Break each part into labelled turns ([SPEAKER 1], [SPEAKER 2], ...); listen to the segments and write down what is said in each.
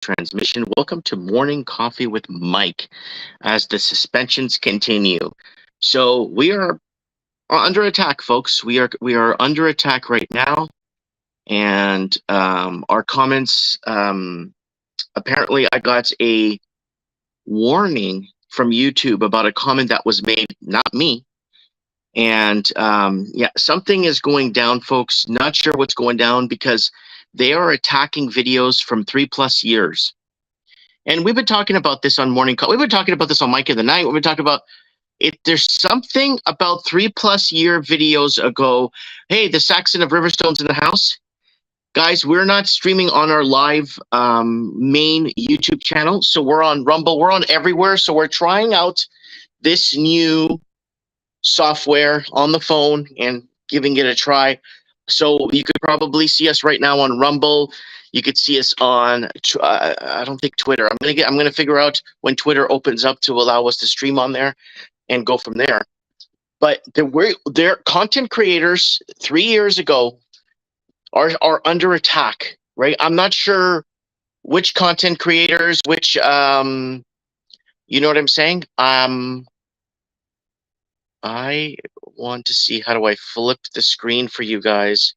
[SPEAKER 1] transmission. Welcome to Morning Coffee with Mike as the suspensions continue. So we are under attack, folks. We are under attack right now, and our comments. Apparently, I got a warning from YouTube about a comment that was made, not me. And yeah, something is going down, folks. Not sure what's going down because they are attacking videos from 3+ years. And we've been talking about this on Morning Call. We've been talking about this on Mike of the Night. We've been talking about it. There's something about 3+ year videos ago. Hey, the Saxon of Riverstone's in the house. Guys, we're not streaming on our live main YouTube channel. So we're on Rumble. We're on everywhere. So we're trying out this new software on the phone and giving it a try. So you could probably see us right now on Rumble. You could see us on I don't think Twitter. I'm gonna figure out when Twitter opens up to allow us to stream on there and go from there. But their content creators 3 years ago are under attack, right? I'm not sure which content creators, which you know what I'm saying? I want to see, how do I flip the screen for you guys?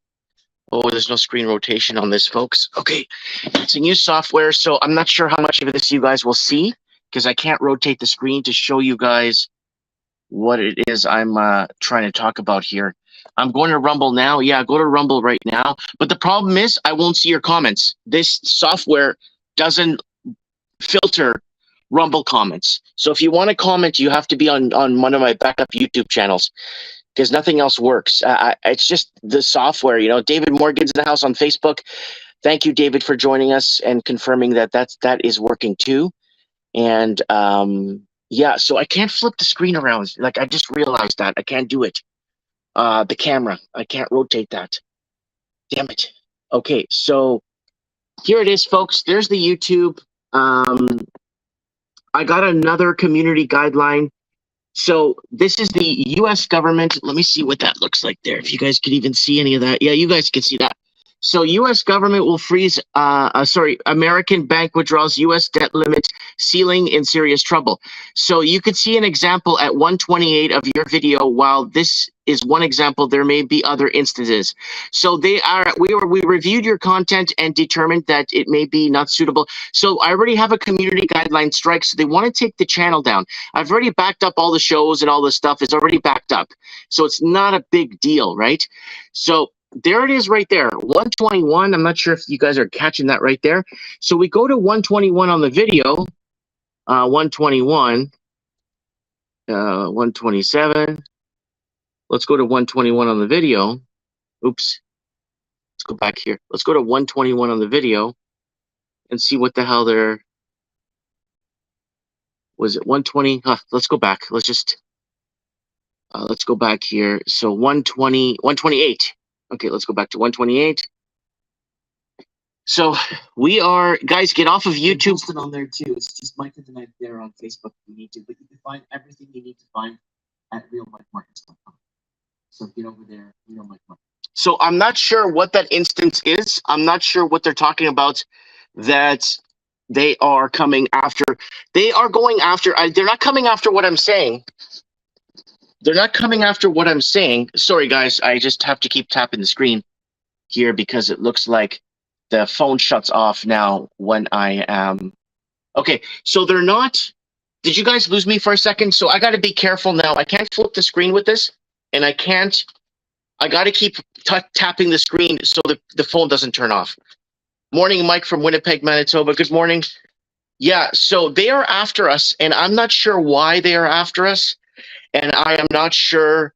[SPEAKER 1] Oh, there's no screen rotation on this, folks. Okay, it's a new software, so I'm not sure how much of this you guys will see because I can't rotate the screen to show you guys what it is I'm trying to talk about here. I'm going to Rumble now. Yeah, go to Rumble right now. But the problem is I won't see your comments. This software doesn't filter Rumble comments. So if you want to comment, you have to be on one of my backup YouTube channels because nothing else works. It's just the software. You know, David Morgan's in the house on Facebook. Thank you, David, for joining us and confirming that that is working too. And yeah, so I can't flip the screen around. Like, I just realized that I can't do it. The camera, I can't rotate that. Damn it. Okay, so here it is, folks. There's the YouTube. I got another community guideline. So this is the U.S. government. Let me see what that looks like there. If you guys could even see any of that. Yeah, you guys can see that. So U.S. government will freeze, American bank withdrawals, U.S. debt limit ceiling in serious trouble. So you could see an example at 128 of your video. While this is one example, there may be other instances. So we reviewed your content and determined that it may be not suitable. So I already have a community guideline strike. So they want to take the channel down. I've already backed up all the shows and all the stuff is already backed up. So it's not a big deal, right? So there it is right there, 121. I'm not sure if you guys are catching that right there. So we go to 121 on the video, 121, 127. Let's go to 121 on the video. Oops. Let's go back here. Let's go to 121 on the video and see what the hell there was. It 120? Let's go back. Let's go back here. So 120, 128. Okay, let's go back to 128. So we are, guys, get off of YouTube.
[SPEAKER 2] Posted on there too. It's just Mike of the Night there on Facebook if you need to, but you can find everything you need to find at realmikemartins.com. So get over there, Real Mike Martins.
[SPEAKER 1] So I'm not sure what that instance is. I'm not sure what they're talking about that they are coming after. They are going after, they're not coming after what I'm saying. They're not coming after what I'm saying. Sorry, guys. I just have to keep tapping the screen here because it looks like the phone shuts off now when I am. Okay, so they're not. Did you guys lose me for a second? So I got to be careful now. I can't flip the screen with this, and I can't. I got to keep tapping the screen so the phone doesn't turn off. Morning, Mike from Winnipeg, Manitoba. Good morning. Yeah, so they are after us, and I'm not sure why they are after us. And I am not sure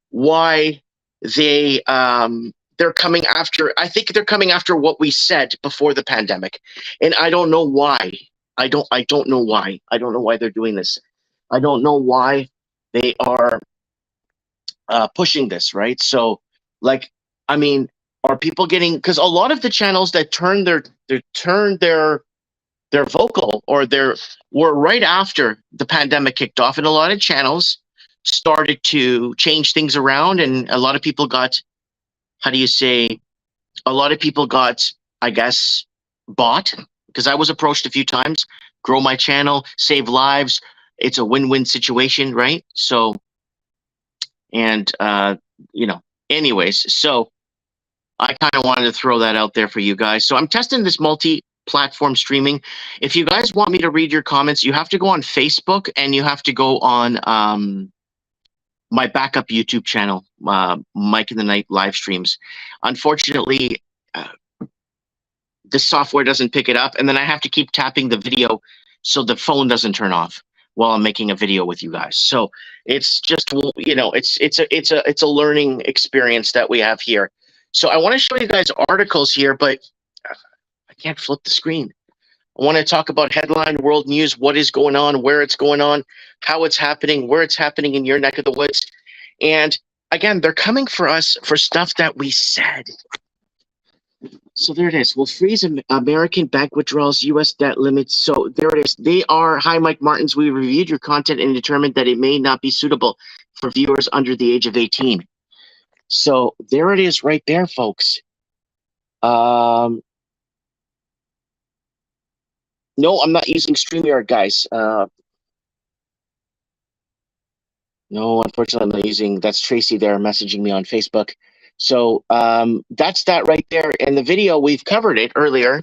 [SPEAKER 1] why they're coming after. I think they're coming after what we said before the pandemic, and I don't know why. I don't know why. I don't know why they're doing this. I don't know why they are pushing this, right? So, like, I mean, are people getting? Because a lot of the channels that turn their vocal or were right after the pandemic kicked off, and a lot of channels started to change things around, and a lot of people got, how do you say, a lot of people got, I guess, bought, because I was approached a few times, grow my channel, save lives. It's a win-win situation, right? So, and anyways, so I kind of wanted to throw that out there for you guys. So I'm testing this multi-platform streaming. If you guys want me to read your comments, you have to go on Facebook and you have to go on my backup YouTube channel, Mike in the Night live streams. Unfortunately, the software doesn't pick it up, and then I have to keep tapping the video so the phone doesn't turn off while I'm making a video with you guys. So it's just, it's a learning experience that we have here. So I want to show you guys articles here, but I can't flip the screen. I want to talk about headline world news, what is going on, where it's going on, how it's happening, where it's happening in your neck of the woods. And again, they're coming for us for stuff that we said. So there it is. We'll freeze American bank withdrawals, U.S. debt limits. So there it is. They are, hi, Mike Martins. We reviewed your content and determined that it may not be suitable for viewers under the age of 18. So there it is right there, folks. No, I'm not using StreamYard, guys. No, unfortunately, I'm not using, that's Tracy there messaging me on Facebook. So that's that right there. In the video, we've covered it earlier.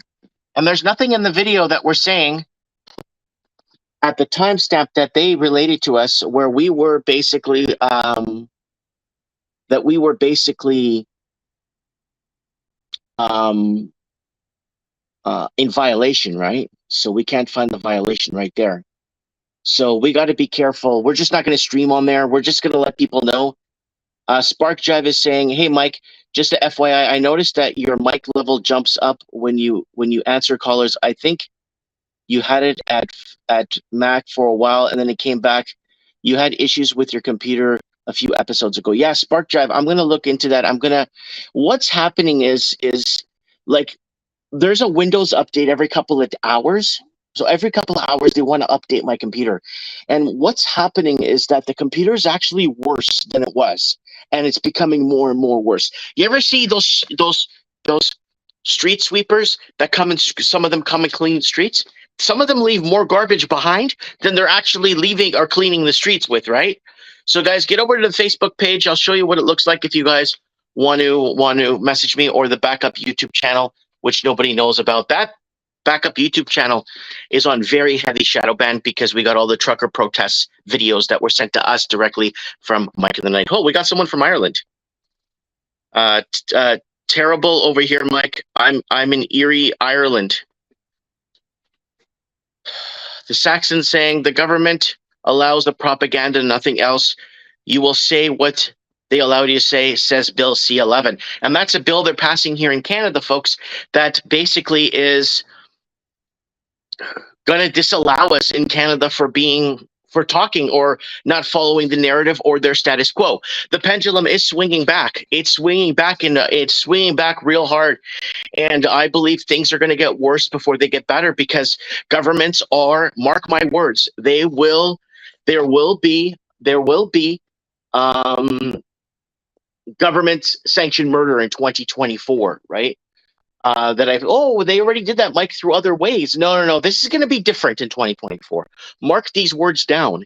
[SPEAKER 1] And there's nothing in the video that we're saying at the timestamp that they related to us where we were basically, in violation, right? So we can't find the violation right there. So we got to be careful. We're just not going to stream on there. We're just going to let people know. Spark Jive is saying, "Hey Mike, just a FYI, I noticed that your mic level jumps up when you answer callers. I think you had it at Mac for a while, and then it came back. You had issues with your computer a few episodes ago." Yeah, Spark Jive. I'm gonna look into that. What's happening is like there's a Windows update every couple of hours. So every couple of hours, they want to update my computer. And what's happening is that the computer is actually worse than it was. And it's becoming more and more worse. You ever see those street sweepers that come and some of them come and clean the streets? Some of them leave more garbage behind than they're actually leaving or cleaning the streets with, right? So guys, get over to the Facebook page. I'll show you what it looks like if you guys want to message me, or the backup YouTube channel, which nobody knows about. That backup YouTube channel is on very heavy shadow ban because we got all the trucker protests videos that were sent to us directly from Mike in the Night. Oh, we got someone from Ireland. Terrible over here, Mike. I'm in Erie, Ireland. The Saxons saying the government allows the propaganda, nothing else. You will say what they allow you to say, says Bill C-11. And that's a bill they're passing here in Canada, folks, that basically is going to disallow us in Canada for talking or not following the narrative or their status quo. The pendulum is swinging back. It's swinging back real hard. And I believe things are going to get worse before they get better, because governments are, mark my words, there will be government sanctioned murder in 2024, right? They already did that, Mike, through other ways. No. This is going to be different in 2024. Mark these words down.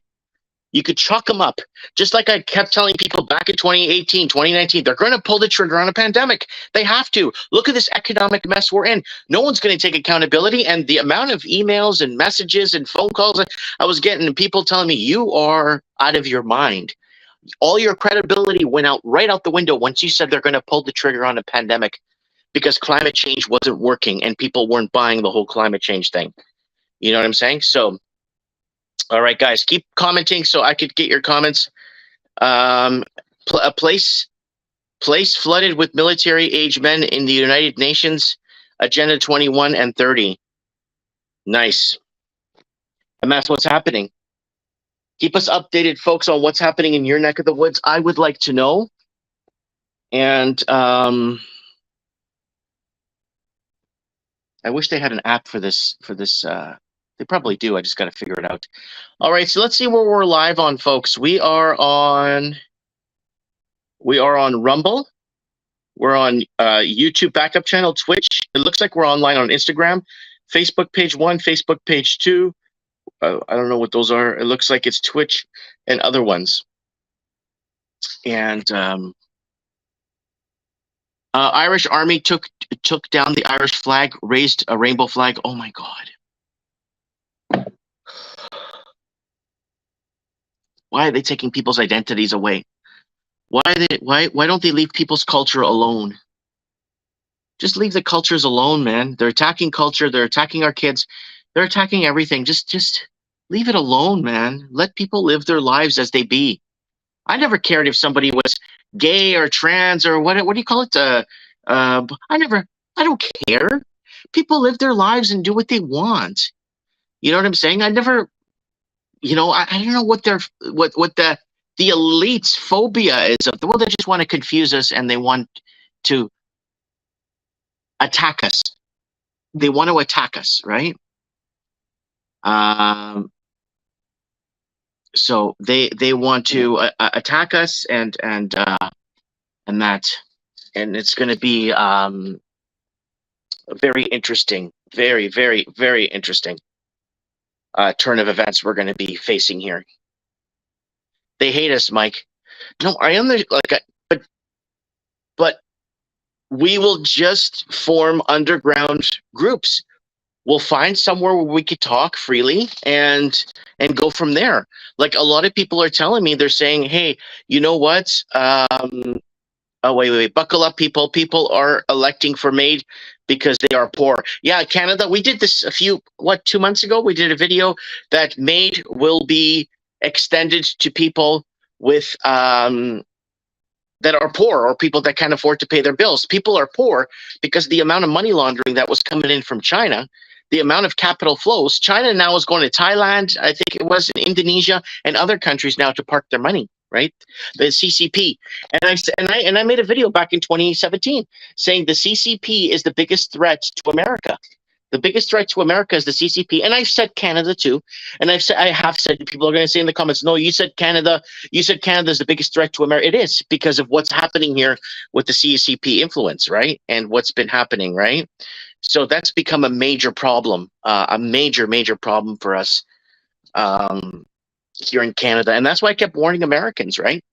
[SPEAKER 1] You could chalk them up. Just like I kept telling people back in 2018, 2019, they're going to pull the trigger on a pandemic. They have to. Look at this economic mess we're in. No one's going to take accountability. And the amount of emails and messages and phone calls I was getting, people telling me, you are out of your mind. All your credibility went right out the window once you said they're going to pull the trigger on a pandemic, because climate change wasn't working and people weren't buying the whole climate change thing. You know what I'm saying? So, all right, guys, keep commenting so I could get your comments. A place flooded with military-age men in the United Nations, Agenda 21 and 30. Nice. And that's what's happening. Keep us updated, folks, on what's happening in your neck of the woods. I would like to know. And I wish they had an app for this. They probably do. I just got to figure it out. All right, so let's see where we're live on, folks. We are on Rumble. We're on YouTube backup channel, Twitch. It looks like we're online on Instagram, Facebook page 1, Facebook page 2. I don't know what those are. It looks like it's Twitch and other ones. And Irish Army took down the Irish flag, raised a rainbow flag. Oh my God! Why are they taking people's identities away? Why don't they leave people's culture alone? Just leave the cultures alone, man. They're attacking culture. They're attacking our kids. They're attacking everything. Just leave it alone, man. Let people live their lives as they be. I never cared if somebody was gay or trans or what do you call it? I don't care. People live their lives and do what they want. You know what I'm saying? I never, I don't know what the elite's phobia is of the world. They just want to confuse us and they want to attack us. They want to attack us, right? So they want to attack us and that, and it's going to be very interesting, very, very, very interesting turn of events we're going to be facing here. They hate us, Mike. No, I am but we will just form underground groups. We'll find somewhere where we could talk freely and go from there. Like a lot of people are telling me, they're saying, hey, you know what? Oh, wait, buckle up, people. People are electing for MAID because they are poor. Yeah, Canada, we did this 2 months ago? We did a video that MAID will be extended to people with that are poor or people that can't afford to pay their bills. People are poor because the amount of money laundering that was coming in from China, the amount of capital flows. China now is going to Thailand, I think it was, in Indonesia and other countries now to park their money, right? The CCP. And I made a video back in 2017 saying the CCP is the biggest threat to America. The biggest threat to America is the CCP, and I've said Canada too. And I have said, people are going to say in the comments, no, you said Canada. You said Canada is the biggest threat to America. It is, because of what's happening here with the CCP influence, right? And what's been happening, right? So that's become a major problem, a major, major problem for us here in Canada, and that's why I kept warning Americans, right?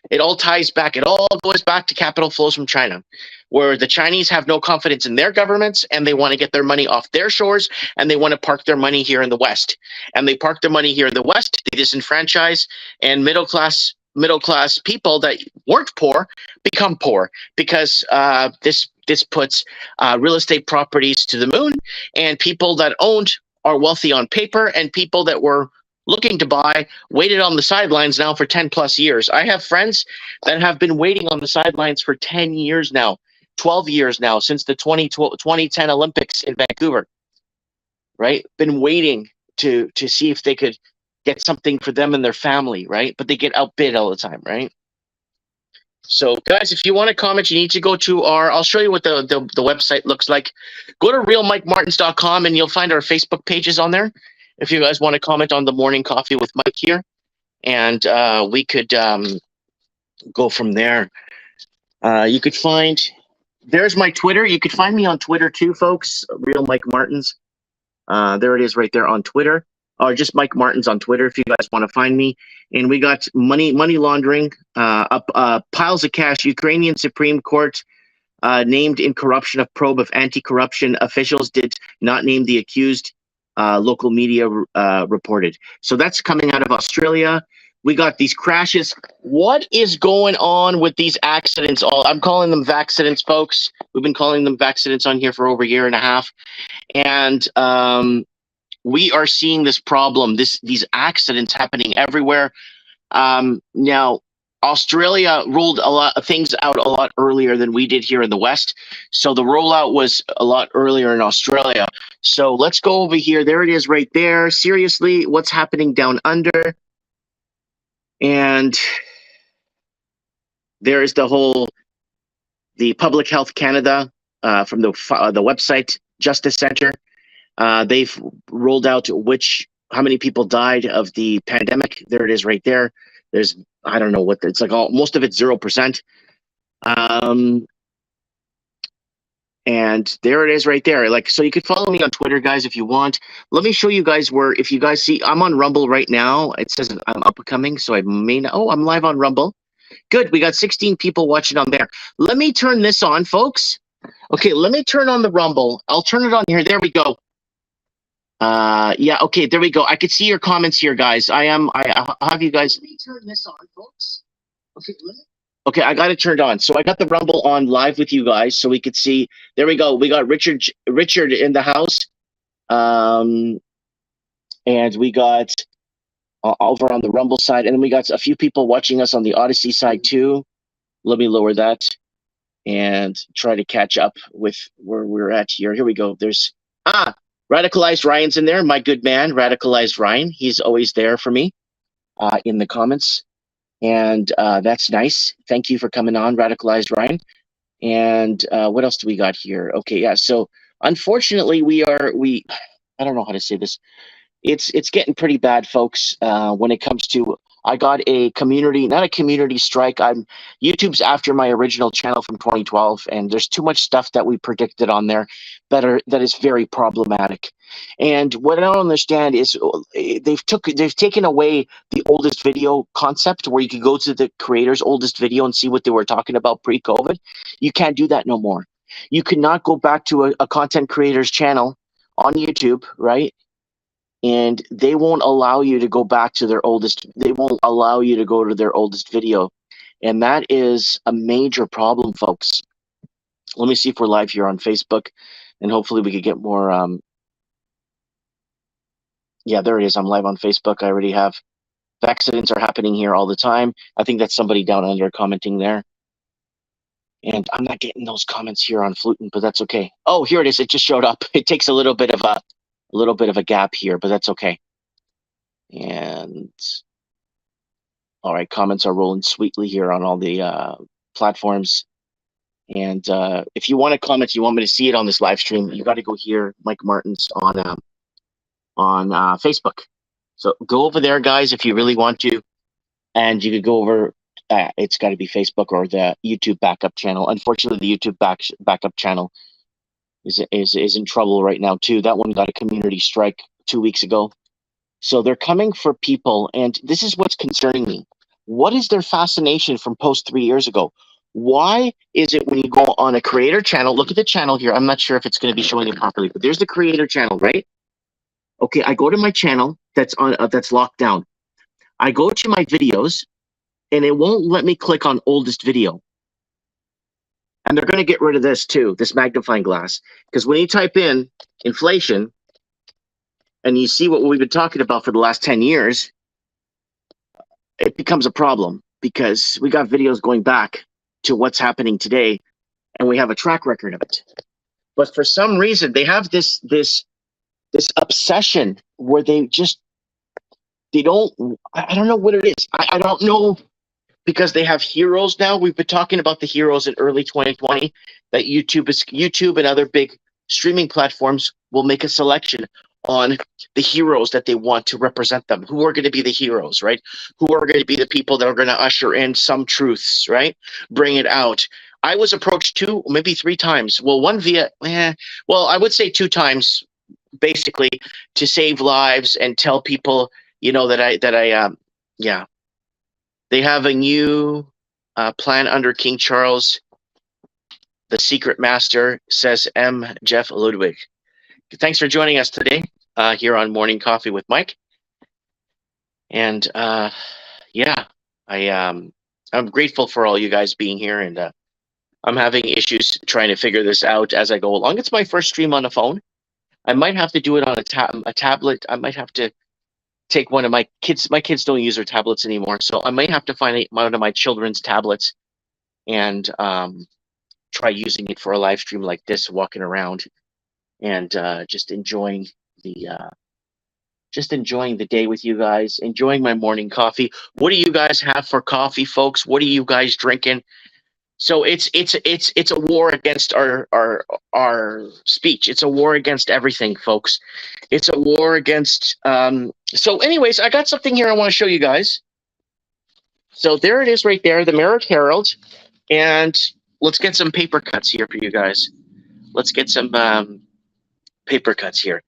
[SPEAKER 1] It all ties back. It all goes back to capital flows from China, where the Chinese have no confidence in their governments and they want to get their money off their shores and they want to park their money here in the West. And they park their money here in the West, they disenfranchise, and middle class people that weren't poor become poor because this puts real estate properties to the moon, and people that owned are wealthy on paper, and people that were looking to buy waited on the sidelines now for 10 plus years. I have friends that have been waiting on the sidelines for 10 years now, 12 years now, since the 2010 Olympics in Vancouver, right? Been waiting to see if they could get something for them and their family, right? But they get outbid all the time, right? So guys, if you want to comment, you need to go to I'll show you what the website looks like. Go to realmikemartins.com and you'll find our Facebook pages on there. If you guys want to comment on the morning coffee with Mike here, and we could go from there. You could find, there's my Twitter. You could find me on Twitter too, folks. Real Mike Martins. There it is right there on Twitter, or just Mike Martins on Twitter if you guys want to find me. And we got money laundering, piles of cash. Ukrainian Supreme Court named in corruption of probe of anti-corruption officials did not name the accused. Local media reported. So that's coming out of Australia. We got these crashes. What is going on with these accidents? I'm calling them vaxcidents, folks. We've been calling them vaxcidents on here for over a year and a half. And we are seeing this problem, these accidents happening everywhere. Now, Australia rolled a lot of things out a lot earlier than we did here in the West. So the rollout was a lot earlier in Australia. So let's go over here. There it is right there. Seriously, what's happening down under? And there is the Public Health Canada from the website Justice Center. They've rolled out how many people died of the pandemic. There it is right there. There's, I don't know what, it's like most of it's 0%. And there it is right there. Like, so you could follow me on Twitter, guys, if you want. Let me show you guys where, if you guys see, I'm on Rumble right now. It says I'm upcoming, so I may not, oh, I'm live on Rumble. Good, we got 16 people watching on there. Let me turn this on, folks. Okay, let me turn on the Rumble. I'll turn it on here. There we go. Yeah, okay, there we go. I could see your comments here, guys. I'll have you guys. Let me turn this on, folks. Okay, I got it turned on. So I got the Rumble on live with you guys, so we could see. There we go. We got Richard in the house, and we got over on the Rumble side, and then we got a few people watching us on the Odyssey side too. Let me lower that and try to catch up with where we're at here. Here we go. There's Radicalized Ryan's in there. My good man, Radicalized Ryan. He's always there for me in the comments. And that's nice. Thank you for coming on, Radicalized Ryan. And what else do we got here? Okay, yeah. So unfortunately, I don't know how to say this. It's getting pretty bad, folks. When it comes to, I got not a community strike. YouTube's after my original channel from 2012, and there's too much stuff that we predicted on there that is very problematic. And what I don't understand is they've taken away the oldest video concept, where you could go to the creator's oldest video and see what they were talking about pre-COVID. You can't do that no more. You cannot go back to a content creator's channel on YouTube, right? And they won't allow you to go back to they won't allow you to go to their oldest video. And that is a major problem, folks. Let me see if we're live here on Facebook, and hopefully we could get more. Yeah, there it is. I'm live on Facebook. I already have. Accidents are happening here all the time. I think that's somebody down under commenting there. And I'm not getting those comments here on Flutin', but that's okay. Oh, here it is. It just showed up. It takes a little bit of a gap here, but that's okay. And all right, comments are rolling sweetly here on all the platforms. And if you want to comment, you want me to see it on this live stream, you got to go here, Mike Martins on Facebook. So go over there, guys, if you really want to, and you could go over. It's got to be Facebook or the YouTube backup channel. Unfortunately, the YouTube backup channel is in trouble right now too. That one got a community strike 2 weeks ago. So they're coming for people, and this is what's concerning me. What is their fascination from post 3 years ago? Why is it when you go on a creator channel, look at the channel here. I'm not sure if it's going to be showing it properly, but there's the creator channel, right? Okay, I go to my channel that's locked down. I go to my videos, and it won't let me click on oldest video. And they're going to get rid of this too, this magnifying glass. Because when you type in inflation, and you see what we've been talking about for the last 10 years, it becomes a problem, because we got videos going back to what's happening today, and we have a track record of it. But for some reason, they have this obsession where I don't know what it is. I don't know, because they have heroes now. We've been talking about the heroes in early 2020, that YouTube and other big streaming platforms will make a selection on the heroes that they want to represent them. Who are going to be the heroes, right? Who are going to be the people that are going to usher in some truths, right? Bring it out. I was approached 2, maybe 3 times. Well, one via, I would say 2 times, basically to save lives and tell people, that they have a new plan under King Charles, the secret master, says M. Jeff Ludwig. Thanks for joining us today here on Morning Coffee with Mike. And I'm grateful for all you guys being here, and I'm having issues trying to figure this out as I go along. It's my first stream on a phone. I might have to do it on a tablet. I might have to take one of my kids. My kids don't use their tablets anymore, so I might have to find one of my children's tablets and try using it for a live stream like this, walking around and just enjoying the day with you guys, enjoying my morning coffee. What do you guys have for coffee, folks? What are you guys drinking? So it's a war against our speech. It's a war against everything, folks. It's a war against. So, anyways, I got something here I want to show you guys. So there it is, right there, the Merritt Herald, and let's get some paper cuts here for you guys. let's get some paper cuts here.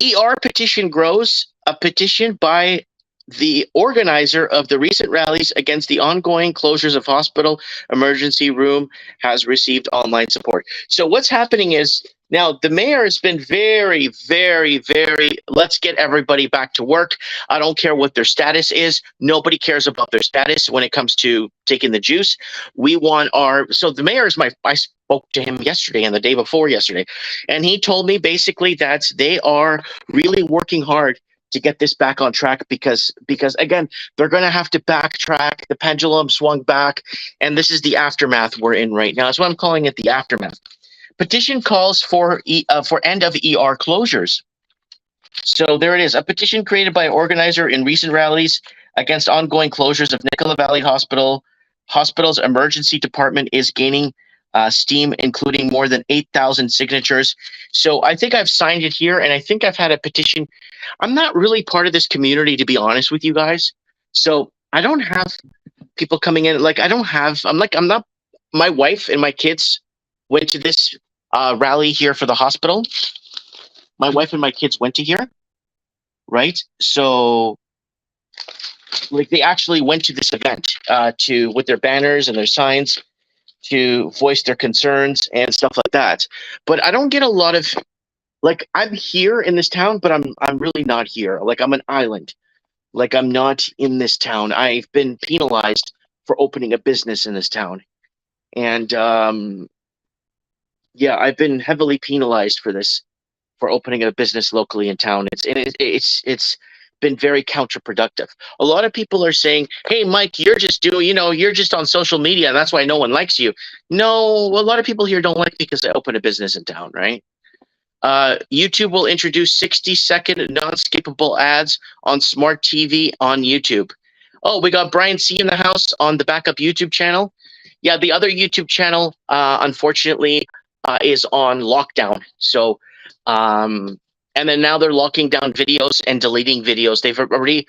[SPEAKER 1] ER petition grows. A petition by the organizer of the recent rallies against the ongoing closures of hospital emergency room has received online support. So what's happening is now the mayor has been very, very, very, let's get everybody back to work. I don't care what their status is. Nobody cares about their status when it comes to taking the juice. We want so the mayor is I spoke to him yesterday and the day before yesterday, and he told me basically that they are really working hard to get this back on track because again, they're going to have to backtrack. The pendulum swung back, and this is the aftermath we're in right now. That's why I'm calling it the aftermath. Petition calls for end of ER closures. So there it is, a petition created by an organizer in recent rallies against ongoing closures of Nicola Valley Hospital's emergency department is gaining steam, including more than 8,000 signatures. So I think I've signed it here, and I think I've had a petition. I'm not really part of this community, to be honest with you guys. So I don't have people coming in. Like I'm not. My wife and my kids went to this rally here for the hospital. My wife and my kids went to here, right? So like they actually went to this event with their banners and their signs to voice their concerns and stuff like that. But I don't get a lot of, like, I'm here in this town, but I'm really not here. Like, I'm an island. Like, I'm not in this town. I've been penalized for opening a business in this town. And yeah, I've been heavily penalized for this, for opening a business locally in town. It's been very counterproductive. A lot of people are saying, "Hey, Mike, you're just you're just on social media, and that's why no one likes you." No, a lot of people here don't like me because I open a business in town, right? YouTube will introduce 60-second non-skippable ads on smart TV on YouTube. Oh, we got Brian C in the house on the backup YouTube channel. Yeah, the other YouTube channel, unfortunately, is on lockdown. So, and then now they're locking down videos and deleting videos. They've already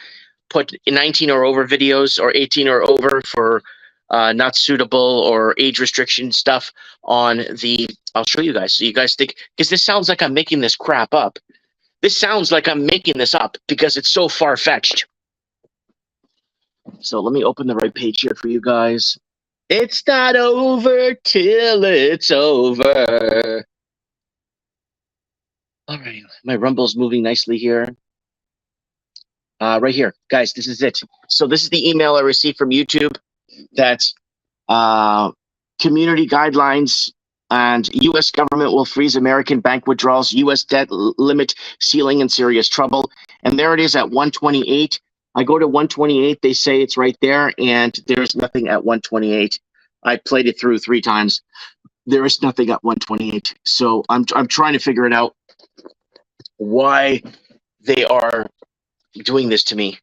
[SPEAKER 1] put 19 or over videos or 18 or over for not suitable or age restriction stuff on the, I'll show you guys. So you guys think, because this sounds like I'm making this crap up. This sounds like I'm making this up because it's so far-fetched. So let me open the right page here for you guys. It's not over till it's over. All right, my Rumble's moving nicely here. Right here, guys, this is it. So this is the email I received from YouTube that community guidelines and U.S. government will freeze American bank withdrawals, U.S. debt limit ceiling in serious trouble. And there it is at 128. I go to 128, they say it's right there, and there's nothing at 128. I played it through 3 times. There is nothing at 128. So I'm trying to figure it out, why they are doing this to me.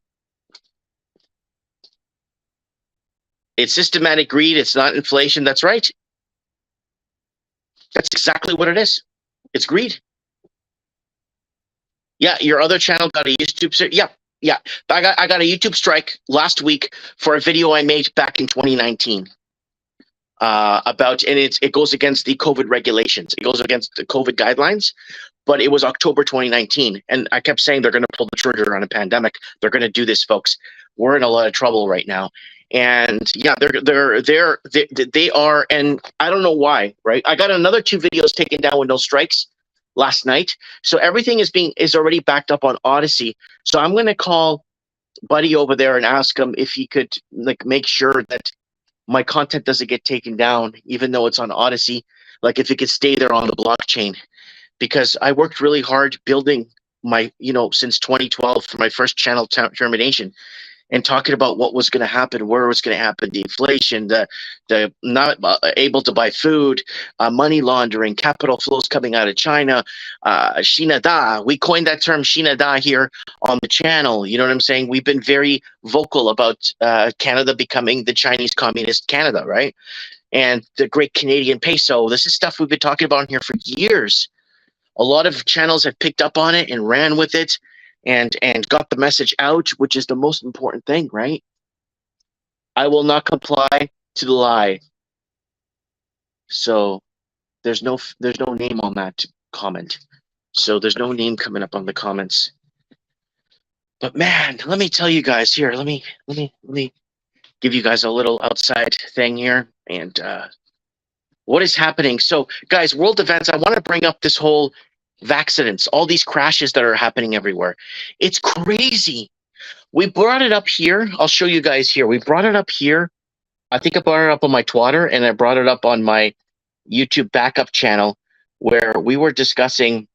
[SPEAKER 1] It's systematic greed. It's not inflation. That's right. That's exactly what it is. It's greed. Yeah, your other channel got a YouTube. Yeah. I got a YouTube strike last week for a video I made back in 2019 about, and it goes against the COVID regulations. It goes against the COVID guidelines. But it was October 2019, and I kept saying they're going to pull the trigger on a pandemic. They're going to do this, folks. We're in a lot of trouble right now, and yeah, they are, and I don't know why. Right? I got another 2 videos taken down with no strikes last night, so everything is already backed up on Odyssey. So I'm going to call Buddy over there and ask him if he could like make sure that my content doesn't get taken down, even though it's on Odyssey. Like if it could stay there on the blockchain. Because I worked really hard building my, since 2012 for my first channel termination, and talking about what was going to happen, where it was going to happen, the inflation, the not able to buy food, money laundering, capital flows coming out of China, China Da. We coined that term China Da here on the channel. You know what I'm saying? We've been very vocal about Canada becoming the Chinese Communist Canada, right? And the great Canadian peso. This is stuff we've been talking about here for years. A lot of channels have picked up on it and ran with it and got the message out, which is the most important thing, right? I will not comply to the lie. So There's no name on that comment. So there's no name coming up on the comments. But man, let me tell you guys here. Let me give you guys a little outside thing here, and what is happening. So, guys, world events. I want to bring up this whole accidents, all these crashes that are happening everywhere. It's crazy. We brought it up here. I'll show you guys here. We brought it up here. I think I brought it up on my Twitter, and I brought it up on my YouTube backup channel, where we were discussing.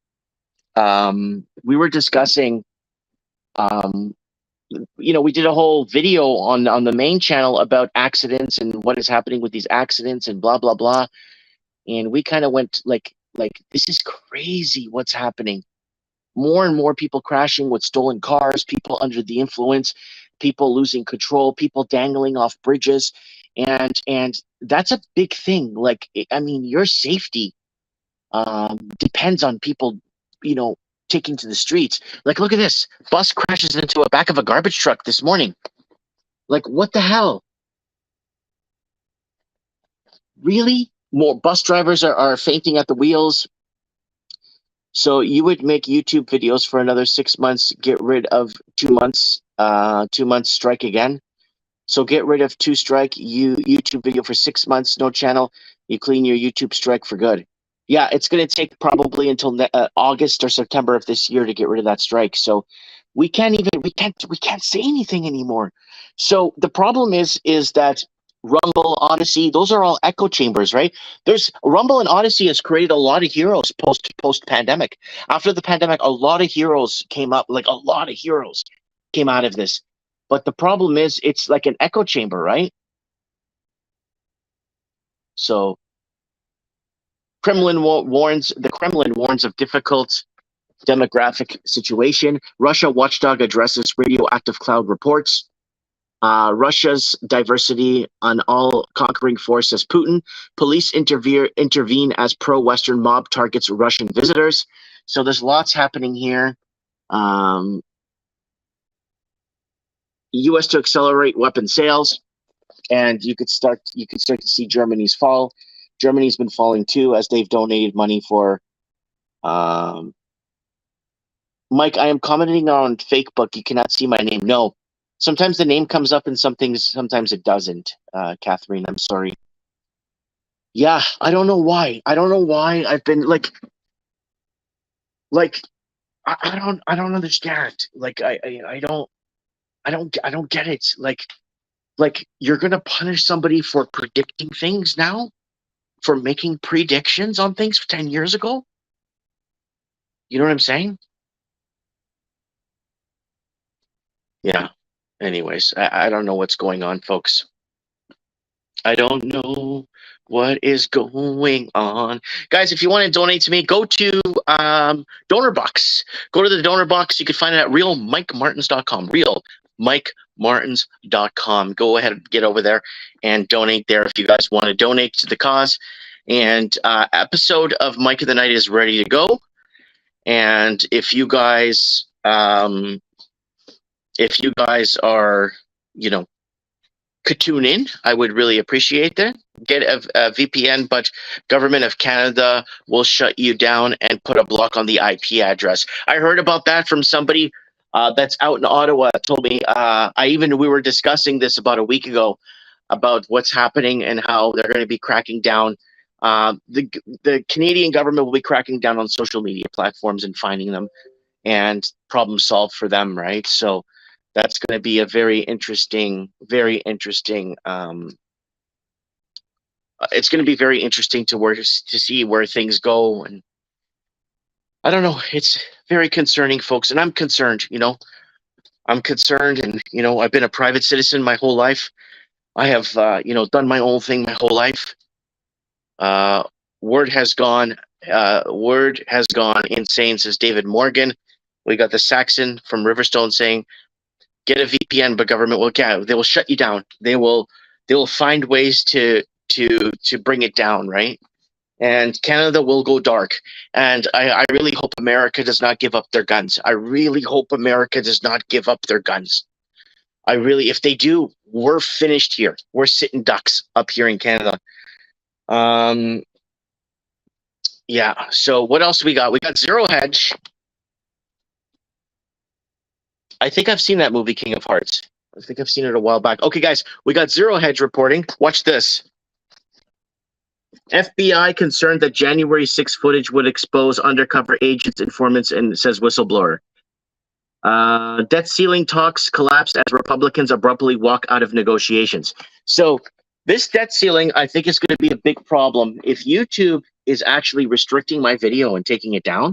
[SPEAKER 1] Um, we did a whole video on the main channel about accidents and what is happening with these accidents and blah blah blah. And we kind of went like this is crazy what's happening. More and more people crashing with stolen cars, people under the influence, people losing control, people dangling off bridges, and that's a big thing. Like, I mean, your safety depends on people, taking to the streets. Like, look at this. Bus crashes into a back of a garbage truck this morning. Like, what the hell? Really? More bus drivers are fainting at the wheels. So you would make YouTube videos for another 6 months, get rid of 2 months, 2 months strike again. So get rid of 2 strike, YouTube video for 6 months, no channel. You clean your YouTube strike for good. Yeah, it's going to take probably until August or September of this year to get rid of that strike. So we can't say anything anymore. So the problem is that Rumble, Odyssey, those are all echo chambers, right? There's Rumble and Odyssey has created a lot of heroes post pandemic. After the pandemic, a lot of heroes came up, like a lot of heroes came out of this. But the problem is it's like an echo chamber, right? So the Kremlin warns of difficult demographic situation. Russia watchdog addresses radioactive cloud reports. Russia's diversity on all conquering force, says Putin. Police intervene as pro-Western mob targets Russian visitors. So there's lots happening here. U.S. to accelerate weapon sales, and you could start to see Germany's fall. Germany's been falling too, as they've donated money for. Mike, I am commenting on Facebook. You cannot see my name. No, sometimes the name comes up in some things, sometimes it doesn't. Catherine, I'm sorry. Yeah, I don't know why. I've been like I don't understand. Like I don't get it. Like you're gonna punish somebody for predicting things now, for making predictions on things 10 years ago. You know what I'm saying? Yeah. Anyways, I don't know what's going on, folks. I don't know what is going on. Guys, if you want to donate to me, go to Donor Box. Go to the Donor Box. You can find it at realmikemartins.com. Realmikemartins.com. Go ahead and get over there and donate there if you guys want to donate to the cause. And episode of Mike of the Night is ready to go. And if you guys are, could tune in, I would really appreciate that. Get a VPN, but Government of Canada will shut you down and put a block on the IP address. I heard about that from somebody that's out in Ottawa. Told me. We were discussing this about a week ago about what's happening and how they're going to be cracking down. The Canadian government will be cracking down on social media platforms and finding them, and problem solved for them, right? So that's going to be a very interesting. It's going to be very interesting to see where things go, and I don't know. It's very concerning, folks, and I'm concerned. I'm concerned, and I've been a private citizen my whole life. I have done my own thing my whole life. Word has gone insane, says David Morgan. We got the Saxon from Riverstone saying, get a VPN, but government they will shut you down. They will find ways to bring it down, right? And Canada will go dark. And I really hope America does not give up their guns. I really hope America does not give up their guns. If they do, we're finished here. We're sitting ducks up here in Canada. Yeah. So what else we got? We got Zero Hedge. I think I've seen that movie, King of Hearts. I think I've seen it a while back. Okay, guys, we got Zero Hedge reporting. Watch this. FBI concerned that January 6 footage would expose undercover agents, informants, and says whistleblower. Debt ceiling talks collapsed as Republicans abruptly walk out of negotiations. So this debt ceiling, I think, is going to be a big problem. If YouTube is actually restricting my video and taking it down,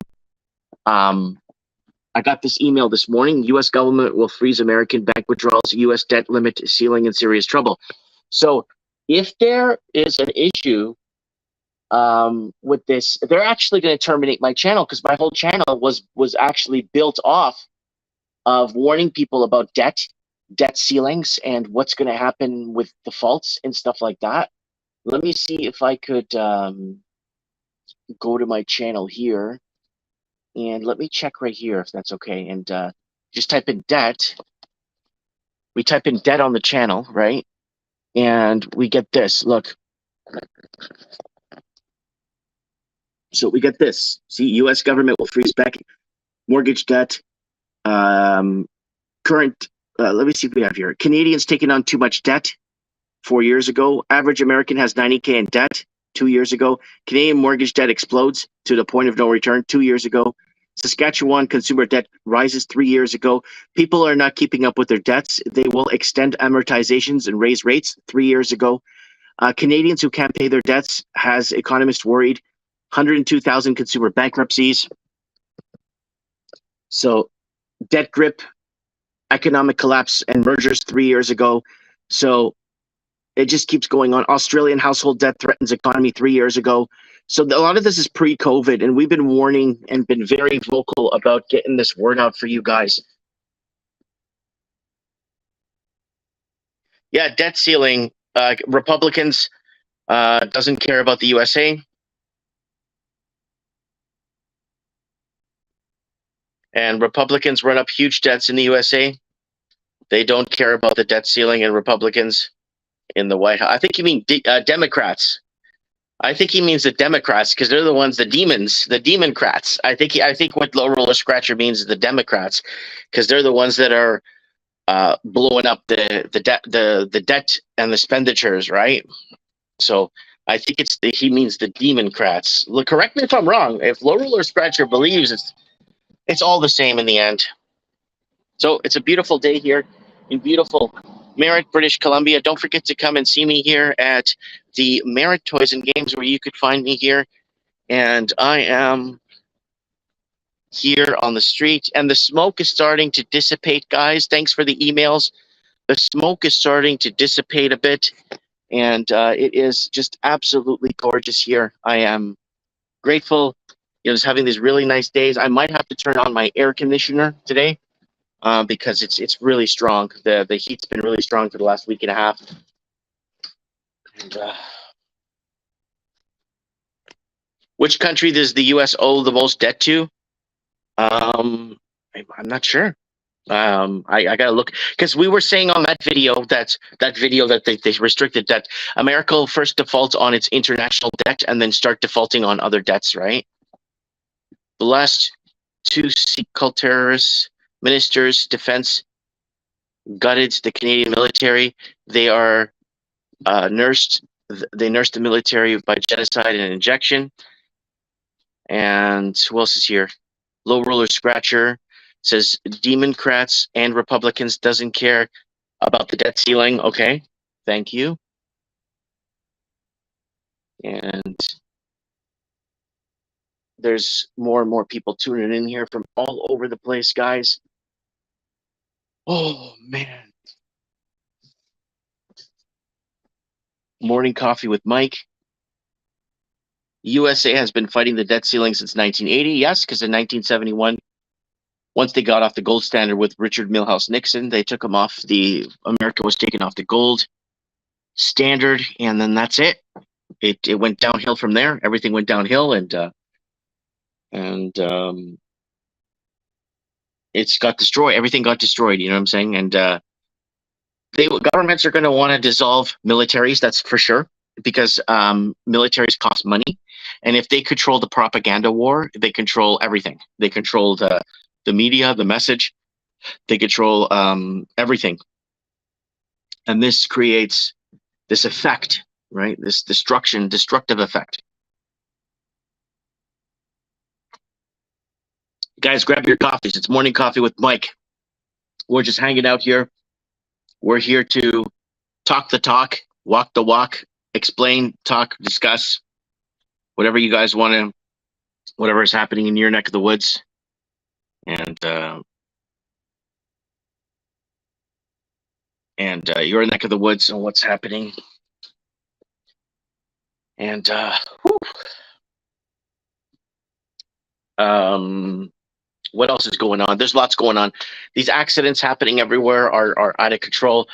[SPEAKER 1] I got this email this morning. U.S. government will freeze American bank withdrawals. U.S. debt limit ceiling in serious trouble. So if there is an issue with this, they're actually going to terminate my channel, because my whole channel was actually built off of warning people about debt ceilings, and what's going to happen with defaults and stuff like that. Let me see if I could go to my channel here, and let me check right here if that's okay. And just type in debt. We type in debt on the channel, right? And we get this. Look. So we get this. See, U.S. government will freeze back mortgage debt. Current. Let me see if we have here. Canadians taking on too much debt 4 years ago. Average American has 90K in debt 2 years ago. Canadian mortgage debt explodes to the point of no return 2 years ago. Saskatchewan consumer debt rises 3 years ago. People are not keeping up with their debts. They will extend amortizations and raise rates 3 years ago. Canadians who can't pay their debts, has economists worried. 102,000 consumer bankruptcies. So debt grip, economic collapse and mergers 3 years ago. So it just keeps going on. Australian household debt threatens economy 3 years ago. So a lot of this is pre-COVID, and we've been warning and been very vocal about getting this word out for you guys. Yeah, debt ceiling. Republicans doesn't care about the USA. And Republicans run up huge debts in the USA. They don't care about the debt ceiling, and Republicans in the White House. I think you mean Democrats. I think he means the Democrats, because they're the ones, the demons, the Democrats. I think what Low Roller Scratcher means is the Democrats, because they're the ones that are blowing up the debt and the expenditures, right? So I think he means the Democrats. Look, correct me if I'm wrong. If Low Roller Scratcher believes it's all the same in the end. So it's a beautiful day here in beautiful Merritt, British Columbia. Don't forget to come and see me here at the Merritt Toys and Games, where you could find me here. And I am here on the street, and the smoke is starting to dissipate, guys. Thanks for the emails. The smoke is starting to dissipate a bit, and it is just absolutely gorgeous here. I am grateful, just having these really nice days. I might have to turn on my air conditioner today. Because it's really strong. The heat's been really strong for the last week and a half. And, which country does the U.S. owe the most debt to? I'm not sure. I gotta look, because we were saying on that video that they restricted debt. America will first default on its international debt and then start defaulting on other debts, right? The last two Sikh cult terrorists. Ministers, defense, gutted the Canadian military. They are nursed. They nursed the military by genocide and injection. And who else is here? Low Roller Scratcher says Democrats and Republicans doesn't care about the debt ceiling. Okay, thank you. And there's more and more people tuning in here from all over the place, guys. Oh, man. Morning coffee with Mike. USA has been fighting the debt ceiling since 1980. Yes, because in 1971, once they got off the gold standard with Richard Milhouse Nixon, they took them off America was taken off the gold standard, and then that's it. It went downhill from there. Everything went downhill, and it's got destroyed. Everything got destroyed. You know what I'm saying? And governments are going to want to dissolve militaries. That's for sure. because militaries cost money, and if they control the propaganda war, they control everything. They control the media, the message. They control everything, and this creates this effect, right? This destructive effect. Guys, grab your coffees. It's Morning Coffee with Mike. We're just hanging out here. We're here to talk the talk, walk the walk, explain, talk, discuss, whatever you guys want to, whatever is happening in your neck of the woods. And your neck of the woods and what's happening. And what else is going on? There's lots going on. These accidents happening everywhere are out of control.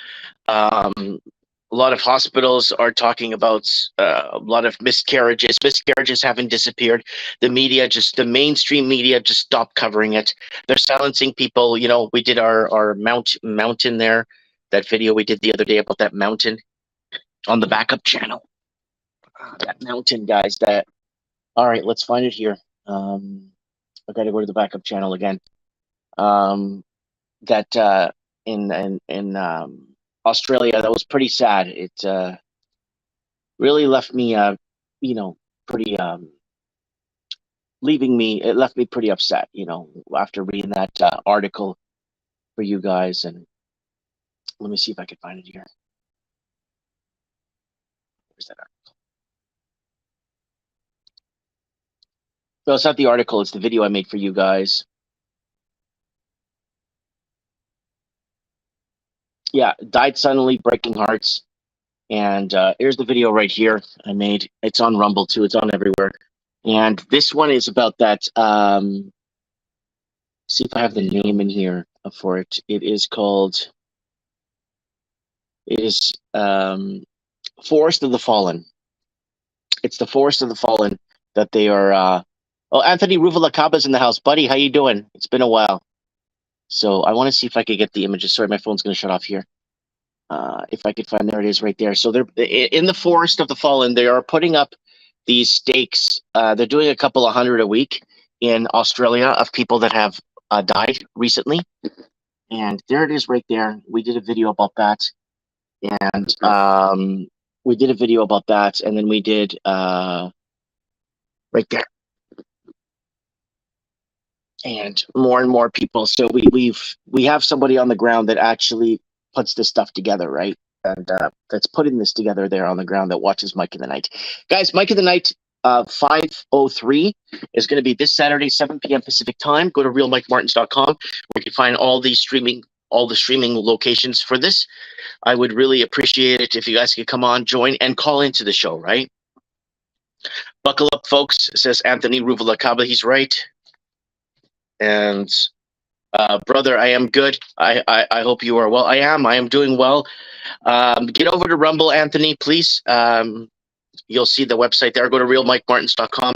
[SPEAKER 1] A lot of hospitals are talking about a lot of miscarriages. Miscarriages haven't disappeared. The media, the mainstream media, just stopped covering it. They're silencing people. You know, we did our mountain there, that video we did the other day about that mountain on the backup channel. That mountain, guys. All right, let's find it here. I got to go to the backup channel again. That in Australia, that was pretty sad. It really left me, pretty leaving me. It left me pretty upset, after reading that article for you guys. And let me see if I can find it here. Where's that article? No, it's not the article. It's the video I made for you guys. Yeah, died suddenly, breaking hearts. And here's the video right here I made. It's on Rumble too. It's on everywhere. And this one is about that. See if I have the name in here for it. It is called. It is Forest of the Fallen. It's the Forest of the Fallen that they are. Oh, Anthony Ruvalakaba's in the house, buddy. How you doing? It's been a while. So I want to see if I could get the images. Sorry, my phone's going to shut off here. If I could find, there it is right there. So they're in the Forest of the Fallen. They are putting up these stakes. They're doing a couple of hundred a week in Australia of people that have died recently. And there it is right there. We did a video about that. And we did a video about that. And then we did right there. And more people. So we have somebody on the ground that actually puts this stuff together, right? And that's putting this together there on the ground, that watches Mike in the Night. Guys, Mike in the Night 503 is going to be this Saturday, 7 p.m. Pacific time. Go to realmikemartins.com where you can find all the streaming locations for this. I would really appreciate it if you guys could come on, join, and call into the show, right? Buckle up, folks, says Anthony Ruvalakaba. He's right. And brother, I am good. I hope you are well. I am doing well. Get over to Rumble, Anthony, please. You'll see the website there. Go to realmikemartins.com.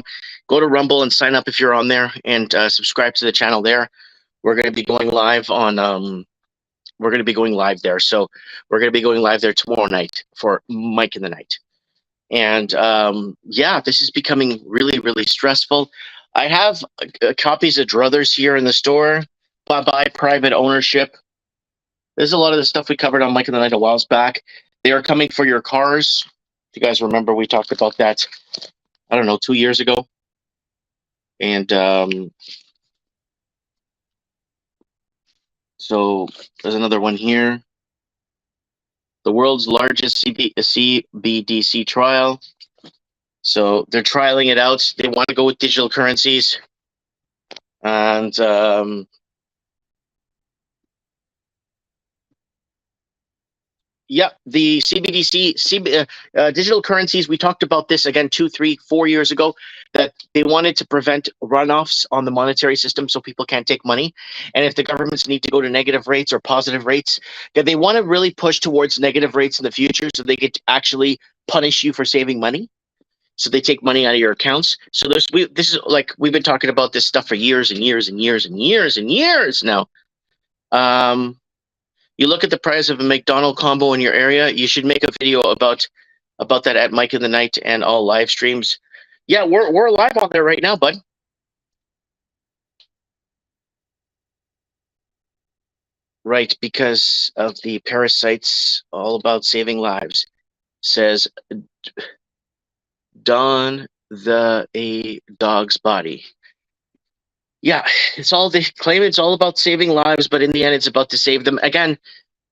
[SPEAKER 1] Go to Rumble and sign up if you're on there, and subscribe to the channel there. We're going to be going live on. We're going to be going live there. So we're going to be going live there tomorrow night for Mike in the Night. And yeah, this is becoming really, really stressful. I have copies of Druthers here in the store. By private ownership. There's a lot of the stuff we covered on Mike in the Night a while back. They are coming for your cars. If you guys remember, we talked about that, I don't know, 2 years ago. And so there's another one here. The world's largest CBDC trial. So they're trialing it out. They want to go with digital currencies. And yeah, the CBDC, digital currencies, we talked about this again 2, 3, 4 years ago, that they wanted to prevent runoffs on the monetary system so people can't take money. And if the governments need to go to negative rates or positive rates, that they want to really push towards negative rates in the future so they could actually punish you for saving money. So they take money out of your accounts. So this is like, we've been talking about this stuff for years and years and years and years and years now. You look at the price of a McDonald's combo in your area, you should make a video about about that at Mike in the Night and all live streams. Yeah, we're live on there right now, bud. Right, because of the parasites, all about saving lives. Says Don a dog's body. Yeah, it's all they claim it's all about saving lives, but in the end, it's about to save them. Again,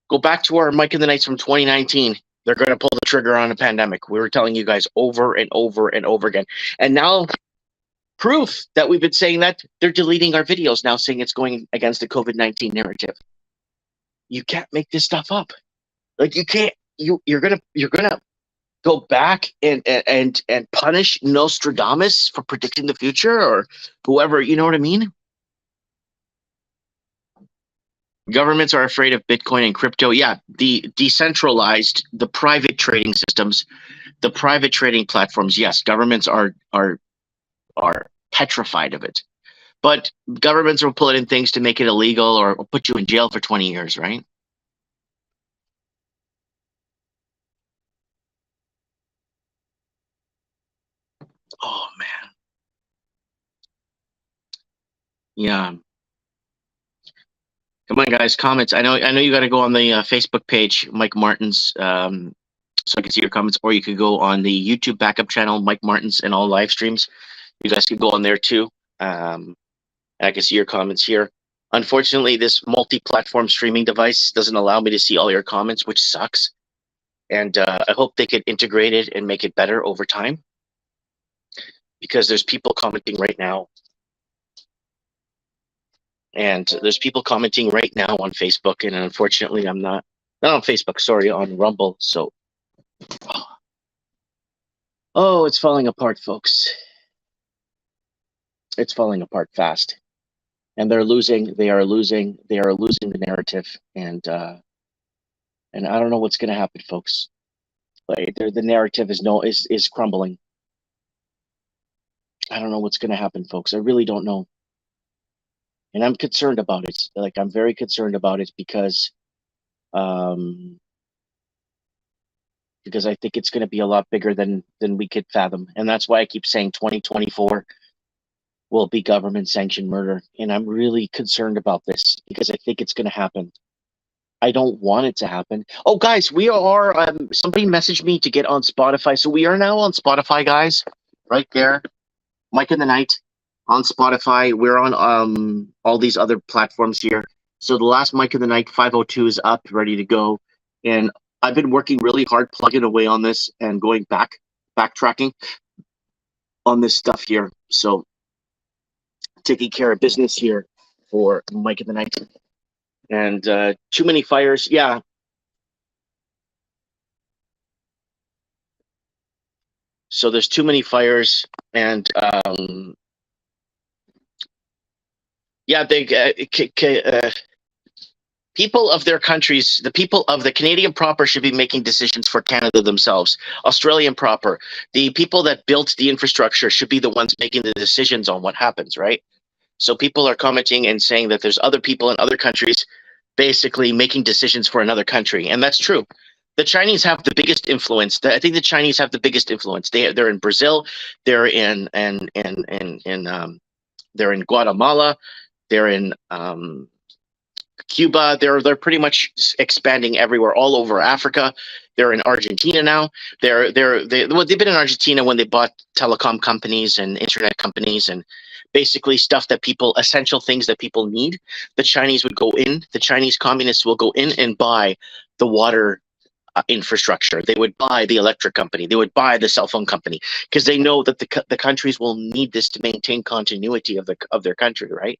[SPEAKER 1] go back to our Mike in the Nights from 2019. They're going to pull the trigger on a pandemic. We were telling you guys over and over and over again. And now, proof that we've been saying that, they're deleting our videos now, saying it's going against the COVID-19 narrative. You can't make this stuff up. Like, you can't. You're gonna go back and punish Nostradamus for predicting the future, or whoever, you know what I mean? Governments are afraid of Bitcoin and crypto. Yeah, the decentralized, the private trading systems, the private trading platforms. Yes, governments are petrified of it, but governments will put in things to make it illegal or put you in jail for 20 years, right? Oh man, yeah. Come on, guys, comments. I know you got to go on the Facebook page, Mike Martins, so I can see your comments, or you could go on the YouTube backup channel, Mike Martins, and all live streams. You guys can go on there too. I can see your comments here. Unfortunately, this multi-platform streaming device doesn't allow me to see all your comments, which sucks. And I hope they could integrate it and make it better over time, because there's people commenting right now. And there's people commenting right now on Facebook, and unfortunately, I'm not on Facebook, sorry, on Rumble. So, oh, it's falling apart, folks. It's falling apart fast, and they're losing. They are losing the narrative, and I don't know what's going to happen, folks. Like, the narrative is crumbling. I don't know what's going to happen, folks. I really don't know. And I'm concerned about it. Like, I'm very concerned about it because I think it's going to be a lot bigger than we could fathom. And that's why I keep saying 2024 will be government sanctioned murder. And I'm really concerned about this because I think it's going to happen. I don't want it to happen. Oh, guys, we are, somebody messaged me to get on Spotify. So we are now on Spotify, guys, right there. Mike in the Night on Spotify. We're on all these other platforms here. So the last Mike in the Night 502 is up, ready to go. And I've been working really hard, plugging away on this and going backtracking on this stuff here. So taking care of business here for Mike in the Night. And too many fires. Yeah. So there's too many fires, and yeah, people of their countries, the people of the Canadian proper should be making decisions for Canada themselves. Australian proper, the people that built the infrastructure should be the ones making the decisions on what happens, right? So people are commenting and saying that there's other people in other countries basically making decisions for another country, and that's true. The Chinese have the biggest influence. I think the Chinese have the biggest influence. They're in Brazil, they're in they're in Guatemala, they're in Cuba. They're pretty much expanding everywhere, all over Africa. They're in Argentina now. They've been in Argentina when they bought telecom companies and internet companies and basically stuff that essential things that people need. The Chinese would go in. The Chinese communists will go in and buy the water infrastructure. They would buy the electric company. They would buy the cell phone company because they know that the countries will need this to maintain continuity of their country, right?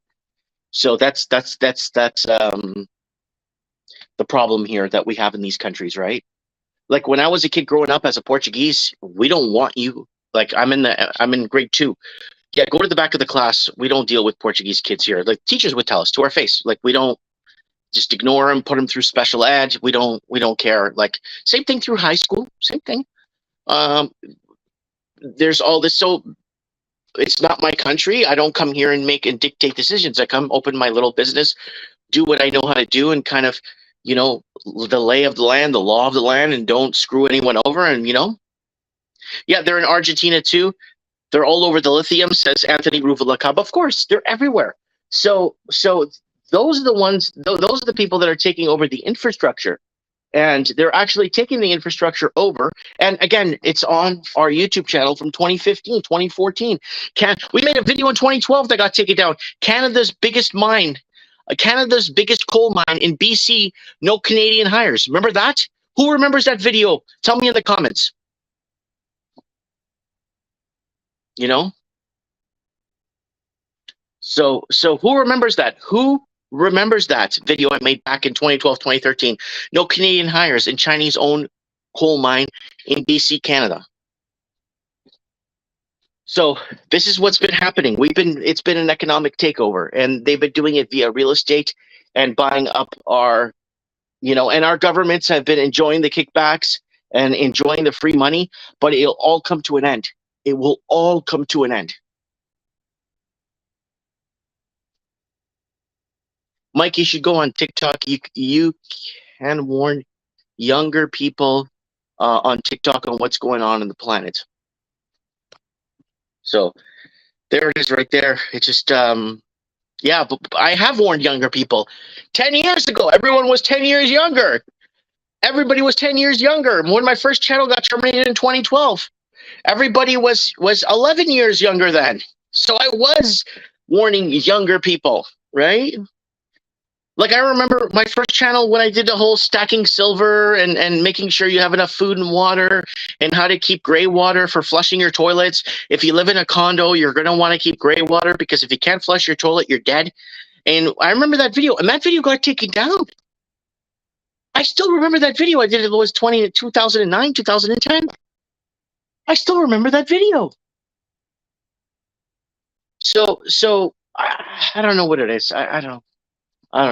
[SPEAKER 1] So that's the problem here that we have in these countries, right? Like when I was a kid growing up as a Portuguese, we don't want you. Like I'm in grade 2. Yeah, go to the back of the class. We don't deal with Portuguese kids here. Like teachers would tell us to our face. Like we don't, just ignore them, put them through special ed. We don't care. Like same thing through high school. Same thing. There's all this. So it's not my country. I don't come here and make and dictate decisions. I come open my little business, do what I know how to do, and kind of, the lay of the land, the law of the land, and don't screw anyone over. And Yeah, they're in Argentina too. They're all over the lithium, says Anthony Ruvalacaba. Of course, they're everywhere. So those are the ones. Those are the people that are taking over the infrastructure, and they're actually taking the infrastructure over. And again, it's on our YouTube channel from 2015, 2014. We made a video in 2012 that got taken down. Canada's biggest mine, Canada's biggest coal mine in BC. No Canadian hires. Remember that? Who remembers that video? Tell me in the comments. You know. So who remembers that? Who remembers that video I made back in 2012, 2013? No Canadian hires in Chinese-owned coal mine in BC, Canada. So this is what's been happening. It's been an economic takeover, and they've been doing it via real estate and buying up our, and our governments have been enjoying the kickbacks and enjoying the free money, but it'll all come to an end. It will all come to an end. Mike, you should go on TikTok. You can warn younger people on TikTok on what's going on in the planet. So there it is right there. It's just, yeah, but I have warned younger people. 10 years ago, everyone was 10 years younger. Everybody was 10 years younger. When my first channel got terminated in 2012, everybody was 11 years younger then. So I was warning younger people, right? Like I remember my first channel when I did the whole stacking silver and making sure you have enough food and water and how to keep gray water for flushing your toilets. If you live in a condo, you're going to want to keep gray water because if you can't flush your toilet, you're dead. And I remember that video, and that video got taken down. I still remember that video. I did it was 2009, 2010. I still remember that video. So I don't know what it is. I don't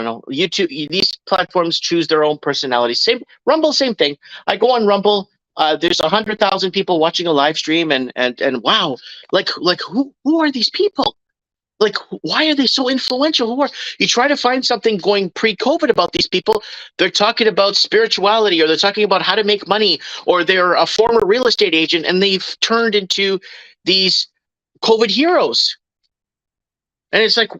[SPEAKER 1] know. YouTube, these platforms choose their own personality. Same Rumble, same thing. I go on Rumble. There's 100,000 people watching a live stream, and wow, like who are these people? Like, why are they so influential? Who are you? Try to find something going pre-COVID about these people. They're talking about spirituality, or they're talking about how to make money, or they're a former real estate agent, and they've turned into these COVID heroes. And it's like,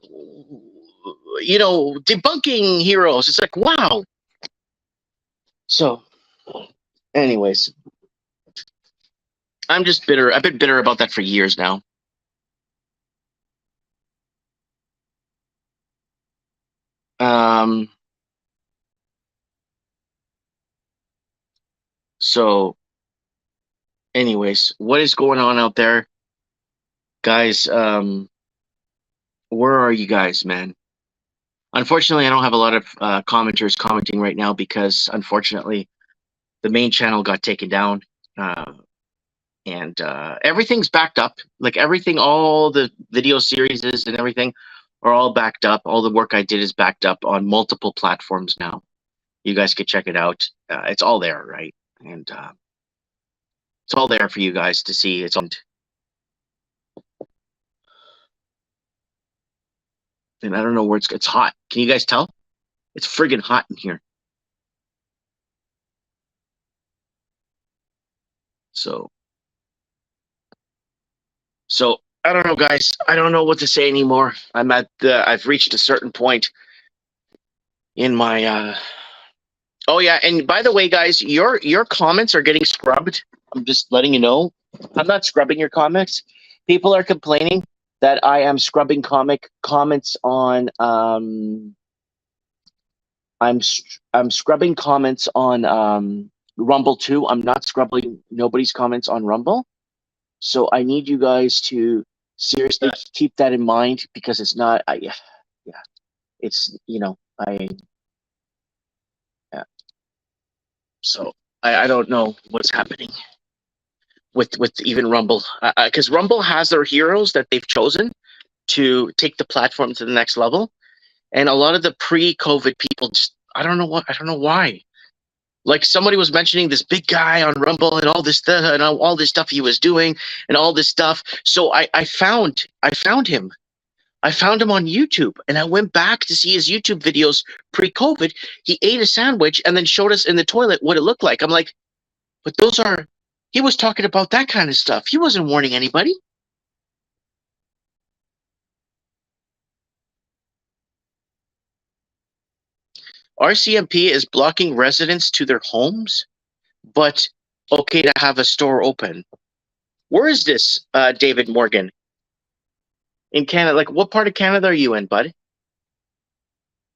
[SPEAKER 1] debunking heroes. It's like, wow. So, anyways, I'm just bitter. I've been bitter about that for years now. So, anyways, what is going on out there? Guys, where are you guys, man? Unfortunately, I don't have a lot of commenters commenting right now because, unfortunately, the main channel got taken down. And everything's backed up. Like everything, all the video series and everything are all backed up. All the work I did is backed up on multiple platforms now. You guys could check it out. It's all there, right? And it's all there for you guys to see. It's on. And I don't know where it's hot. Can you guys tell? It's friggin' hot in here. So I don't know, guys. I don't know what to say anymore. I've reached a certain point in my oh yeah, and by the way, guys, your comments are getting scrubbed. I'm just letting you know. I'm not scrubbing your comments. People are complaining that I am scrubbing comments on I'm scrubbing comments on Rumble too. I'm not scrubbing nobody's comments on Rumble. So I need you guys to seriously keep that in mind because it's not yeah. It's so I don't know what's happening with even Rumble because Rumble has their heroes that they've chosen to take the platform to the next level, and a lot of the pre-COVID people just I don't know why. Like somebody was mentioning this big guy on Rumble and all this stuff and all this stuff he was doing and all this stuff. So I found him. I found him on YouTube and I went back to see his YouTube videos pre-COVID. He ate a sandwich and then showed us in the toilet what it looked like. I'm like, but those are He was talking about that kind of stuff. He wasn't warning anybody. RCMP is blocking residents to their homes, but okay to have a store open. Where is this, David Morgan? In Canada? Like, what part of Canada are you in, bud?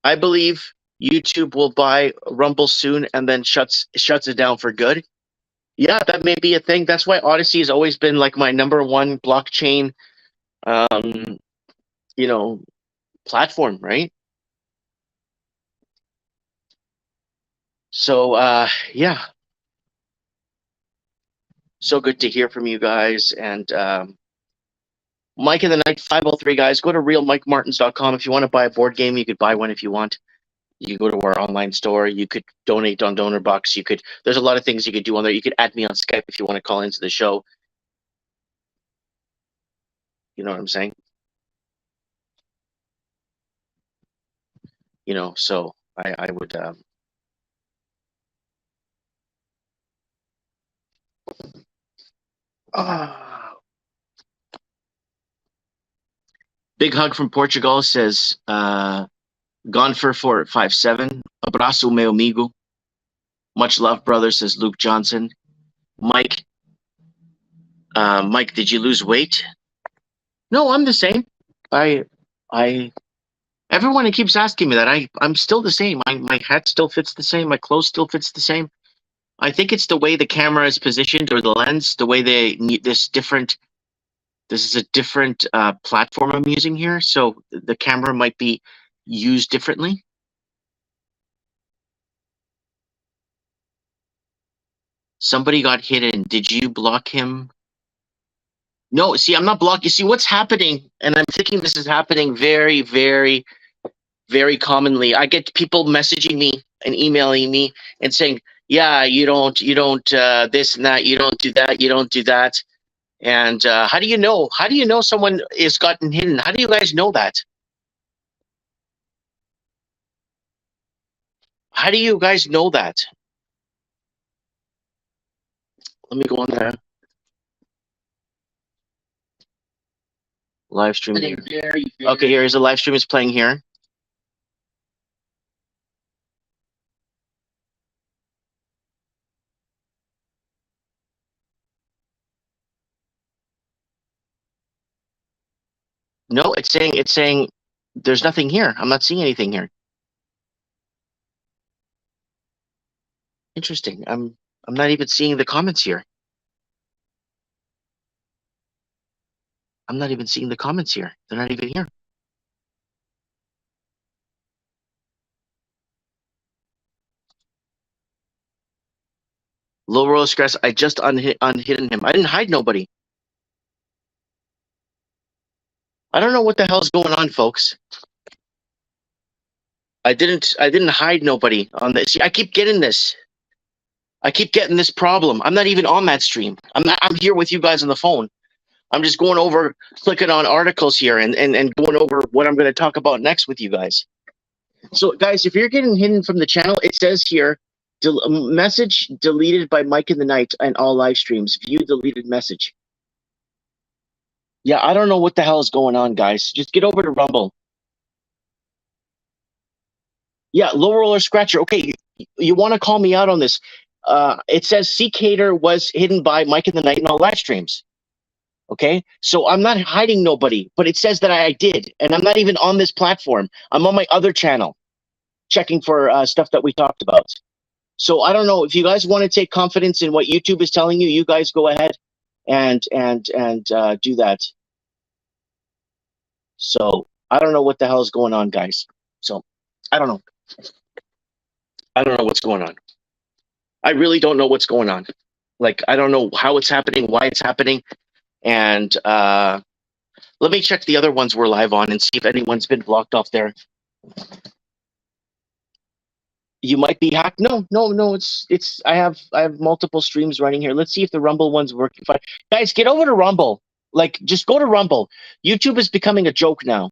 [SPEAKER 1] I believe YouTube will buy Rumble soon and then shuts it down for good. Yeah, that may be a thing. That's why Odyssey has always been like my number one blockchain, um, you know, platform, right? So, yeah, so good to hear from you guys. And Mike in the Night 503, guys, go to realmikemartins.com. If you want to buy a board game, you could buy one if you want. You go to our online store. You could donate on DonorBox. You could. There's a lot of things you could do on there. You could add me on Skype if you want to call into the show. You know what I'm saying? You know, so I would. Big hug from Portugal says, gone for 457. Abraço, meu amigo. Much love, brother, says Luke Johnson. Mike, Mike, did you lose weight? No, I'm the same. I, everyone keeps asking me that. I'm still the same. My hat still fits the same. My clothes still fits the same. I think it's the way the camera is positioned or the lens, the way this is a different platform I'm using here. So the camera might be used differently. Somebody got hidden. Did you block him? No, see, I'm not blocking. You see what's happening, and I'm thinking this is happening very, very, very commonly. I get people messaging me and emailing me and saying, yeah, you don't this and that, you don't do that, you don't do that. And how do you know? How do you know someone is gotten hidden? How do you guys know that? How do you guys know that? Let me go on there. Live stream here. Okay, here's a live stream is playing here. No, it's saying there's nothing here. I'm not seeing anything here. Interesting. I'm not even seeing the comments here. I'm not even seeing the comments here. They're not even here. Low roller stress. I just unhidden him. I didn't hide nobody. I don't know what the hell's going on, folks. I didn't hide nobody on this. See, I keep getting this. I keep getting this problem. I'm not even on that stream. I'm here with you guys on the phone. I'm just going over, clicking on articles here and going over what I'm going to talk about next with you guys. So, guys, if you're getting hidden from the channel, it says here, message deleted by Mike in the Night and all live streams. View deleted message. Yeah, I don't know what the hell is going on, guys. Just get over to Rumble. Yeah, low roller scratcher. Okay, you want to call me out on this. It says Cater was hidden by Mike in the Night and all live streams. Okay, so I'm not hiding nobody, but it says that I did, and I'm not even on this platform. I'm on my other channel, checking for stuff that we talked about. So I don't know if you guys want to take confidence in what YouTube is telling you. You guys go ahead and do that. So I don't know what the hell is going on, guys. So I don't know. I don't know what's going on. I really don't know what's going on. Like, I don't know how it's happening, why it's happening. And let me check the other ones we're live on and see if anyone's been blocked off there. You might be hacked. No. It's I have multiple streams running here. Let's see if the Rumble one's working fine. Guys, get over to Rumble. Like, just go to Rumble. YouTube is becoming a joke now.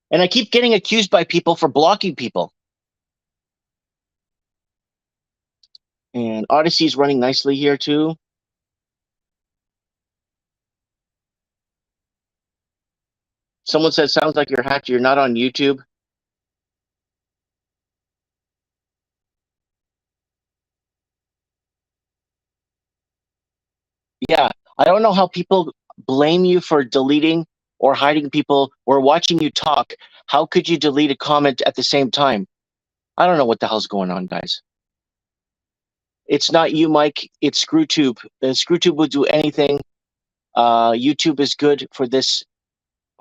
[SPEAKER 1] And I keep getting accused by people for blocking people. And Odyssey is running nicely here too. Someone said, sounds like you're hacked. You're not on YouTube. Yeah, I don't know how people blame you for deleting or hiding people or watching you talk. How could you delete a comment at the same time? I don't know what the hell's going on, guys. It's not you, Mike. It's ScrewTube. ScrewTube will do anything. YouTube is good for this,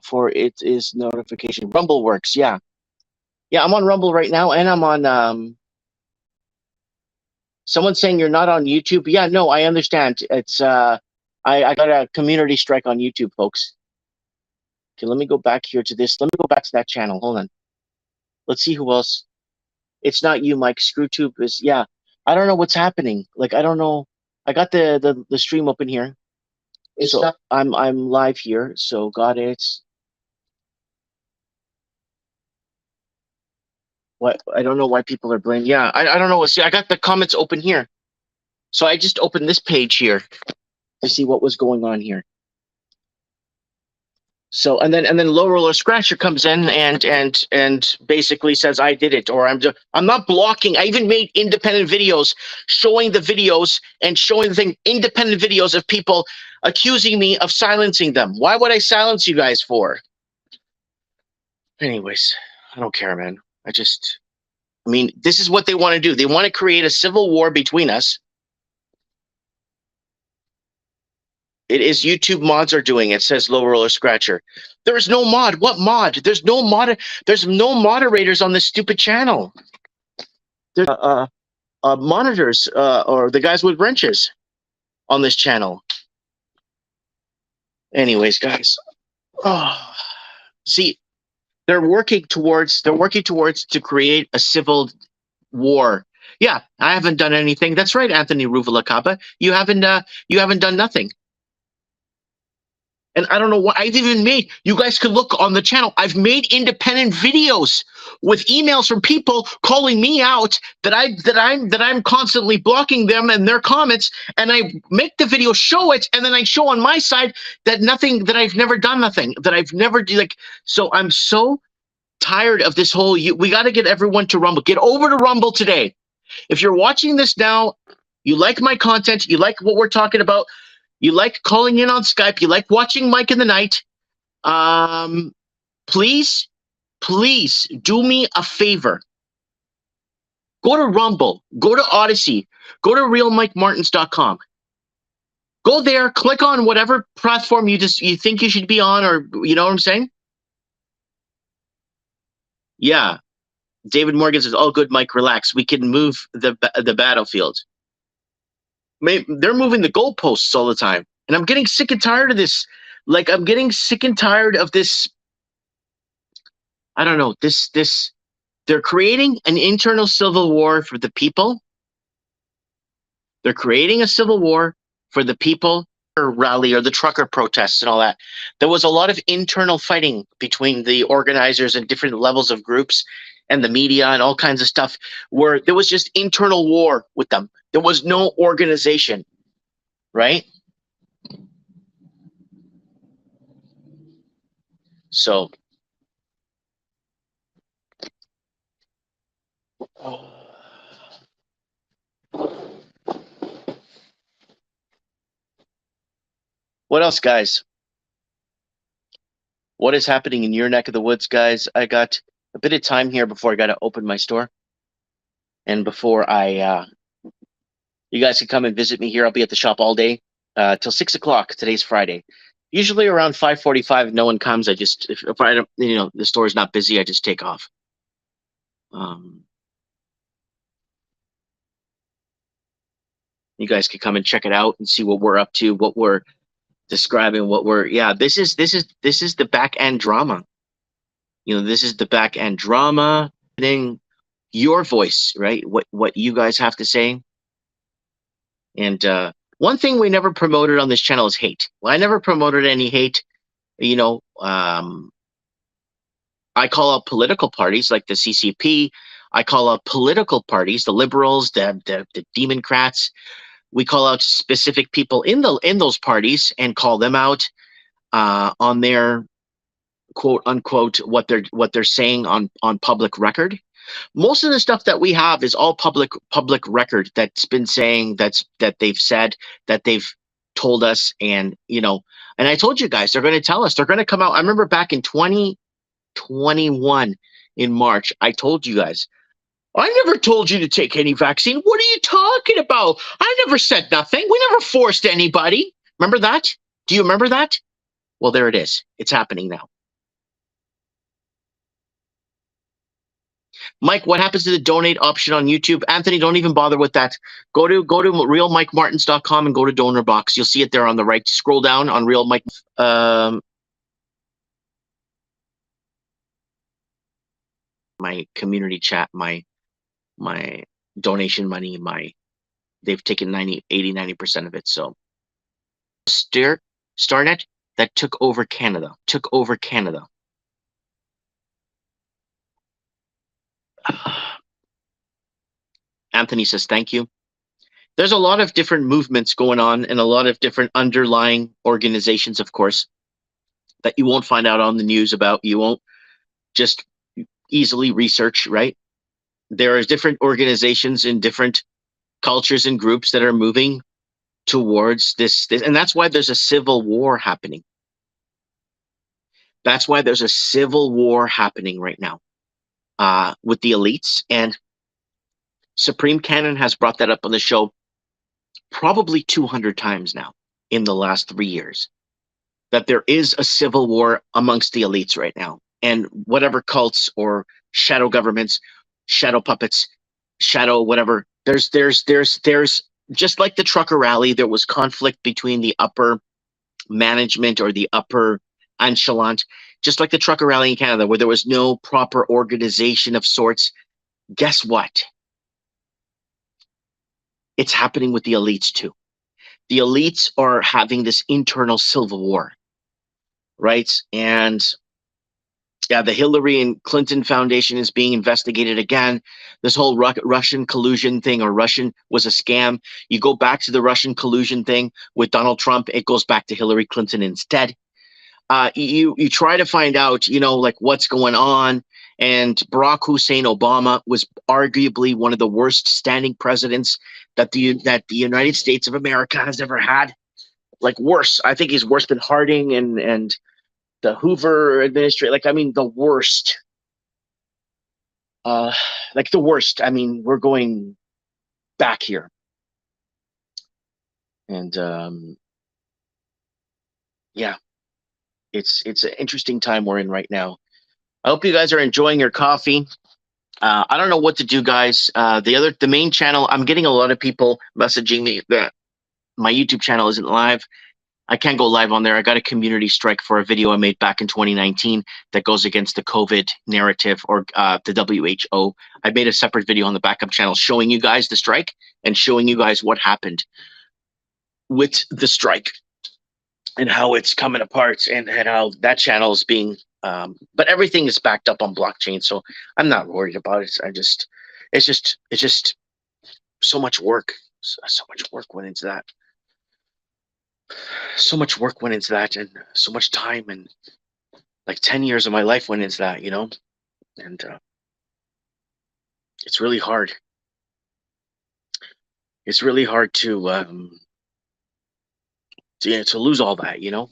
[SPEAKER 1] for it is notification. Rumble works, yeah. Yeah, I'm on Rumble right now, and I'm on someone's saying you're not on YouTube. Yeah, no, I understand. It's I got a community strike on YouTube, folks. Okay, let me go back here to this. Let me go back to that channel. Hold on. Let's see who else. It's not you, Mike. ScrewTube is, yeah. I don't know what's happening. Like, I don't know. I got the stream open here. So I'm live here. So got it. What, I don't know why people are blaming. Yeah, I don't know. See, I got the comments open here. So I just opened this page here to see what was going on here. So and then Low Roller Scratcher comes in and basically says I did it, or I'm not blocking. I even made independent videos showing the videos and showing the thing, independent videos of people accusing me of silencing them. Why would I silence you guys for? Anyways, I don't care, man. I mean, this is what they want to do. They want to create a civil war between us. It is YouTube mods are doing it, says Low Roller Scratcher. There is no mod. What mod? There's no mod. There's no moderators on this stupid channel. There's monitors or the guys with wrenches on this channel. Anyways, guys. Oh, see, they're working towards to create a civil war. Yeah, I haven't done anything. That's right, Anthony Ruvalacaba. You haven't done nothing. And I don't know what I've even made. You guys could look on the channel. I've made independent videos with emails from people calling me out that I'm constantly blocking them and their comments. And I make the video, show it, and then I show on my side that I've never done nothing, that I've never like. So I'm so tired of this whole. We got to get everyone to Rumble. Get over to Rumble today. If you're watching this now, you like my content, you like what we're talking about. You like calling in on Skype. You like watching Mike in the Night. Please do me a favor. Go to Rumble. Go to Odyssey. Go to realmikemartins.com. Go there. Click on whatever platform you think you should be on, or you know what I'm saying? Yeah. David Morgan says, "Oh, good, Mike. Relax. We can move the battlefield." They're moving the goalposts all the time, and I'm getting sick and tired of this. Like, I'm getting sick and tired of this. I don't know. They're creating an internal civil war for the people. They're creating a civil war for the people rally or the trucker protests and all that. There was a lot of internal fighting between the organizers and different levels of groups and the media and all kinds of stuff, where there was just internal war with them. There was no organization, right? So, what else, guys? What is happening in your neck of the woods, guys? I got a bit of time here before I got to open my store. And before you guys can come and visit me here. I'll be at the shop all day till 6 o'clock. Today's Friday. Usually around 5:45, no one comes. I just, if I don't, the store's not busy, I just take off. You guys can come and check it out and see what we're up to, what we're describing, what we're, yeah, this is the back end drama. This is the back end drama. Your voice, right? What you guys have to say. And one thing we never promoted on this channel is hate. Well, I never promoted any hate. I call out political parties like the CCP. I call out political parties, the liberals, the Democrats. We call out specific people in those parties and call them out on their quote unquote what they're saying on public record. Most of the stuff that we have is all public record that's been saying that they've said, that they've told us. And and I told you guys, they're going to tell us, they're going to come out. I remember back in 2021 in March, I told you guys, I never told you to take any vaccine. What are you talking about? I never said nothing. We never forced anybody. Remember that? Do you remember that? Well, there it is. It's happening now. Mike, what happens to the donate option on YouTube? Anthony, don't even bother with that. Go to realmikemartins.com and go to donor box. You'll see it there on the right. Scroll down on Real Mike. My community chat, my donation money, they've taken 90% of it. So Starnet that took over Canada. Anthony says thank you. There's a lot of different movements going on and a lot of different underlying organizations, of course, that you won't find out on the news about. You won't just easily research, right? There are different organizations in different cultures and groups that are moving towards this, and that's why there's a civil war happening. That's why there's a civil war happening right now with the elites. And Supreme Canon has brought that up on the show probably 200 times now in the last 3 years, that there is a civil war amongst the elites right now. And whatever cults or shadow governments, shadow puppets, shadow whatever, there's just like the trucker rally, there was conflict between the upper management or the upper echelon, just like the trucker rally in Canada, where there was no proper organization of sorts. Guess what? It's happening with the elites too. The elites are having this internal civil war, right? And yeah, the Hillary and Clinton Foundation is being investigated again. This whole Russian collusion thing, or Russian was a scam. You go back to the Russian collusion thing with Donald Trump, it goes back to Hillary Clinton instead. You try to find out, like what's going on. And Barack Hussein Obama was arguably one of the worst standing presidents that the United States of America has ever had. Like worse. I think he's worse than Harding and the Hoover administration. Like, I mean, the worst. Like the worst. I mean, we're going back here. And yeah, it's an interesting time we're in right now. I hope you guys are enjoying your coffee. I don't know what to do, guys. The main channel, I'm getting a lot of people messaging me that my YouTube channel isn't live. I can't go live on there. I got a community strike for a video I made back in 2019 that goes against the COVID narrative or the WHO. I made a separate video on the backup channel showing you guys the strike and showing you guys what happened with the strike and how it's coming apart and how that channel is being but everything is backed up on blockchain, so I'm not worried about it. It's just so much work. So much work went into that. So much work went into that, and so much time, and like 10 years of my life went into that, and it's really hard. It's really hard to lose all that, A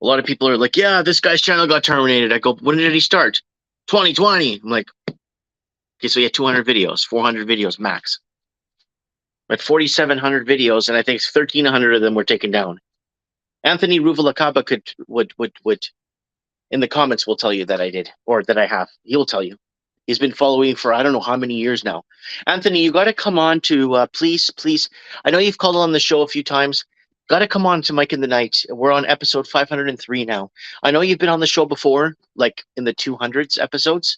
[SPEAKER 1] lot of people are like, yeah, this guy's channel got terminated. I go, when did he start? 2020. I'm like, okay, so he had 200 videos, 400 videos max. But 4,700 videos, and I think 1,300 of them were taken down. Anthony Ruvalacaba would in the comments will tell you that I did, or that I have. He'll tell you. He's been following for I don't know how many years now. Anthony, you got to come on to please. I know you've called on the show a few times. Got to come on to Mike in the Night. We're on episode 503 now. I know you've been on the show before, like in the 200s episodes,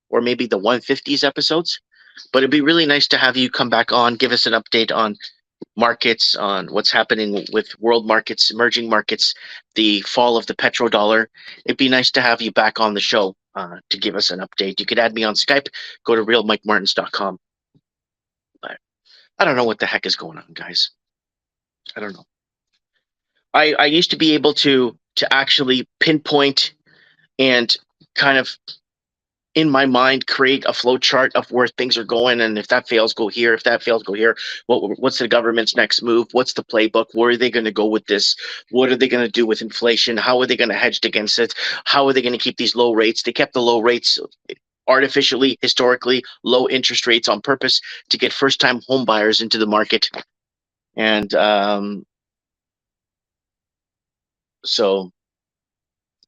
[SPEAKER 1] or maybe the 150s episodes. But it'd be really nice to have you come back on, give us an update on markets, on what's happening with world markets, emerging markets, the fall of the petrodollar. It'd be nice to have you back on the show to give us an update. You could add me on Skype. Go to realmikemartins.com. But I don't know what the heck is going on, guys. I don't know. I used to be able to actually pinpoint and kind of in my mind create a flow chart of where things are going, and if that fails, go here. If that fails, go here. What's the government's next move? What's the playbook? Where are they going to go with this? What are they going to do with inflation? How are they going to hedge against it? How are they going to keep these low rates? They kept the low rates artificially, historically low interest rates on purpose to get first-time home buyers into the market. And so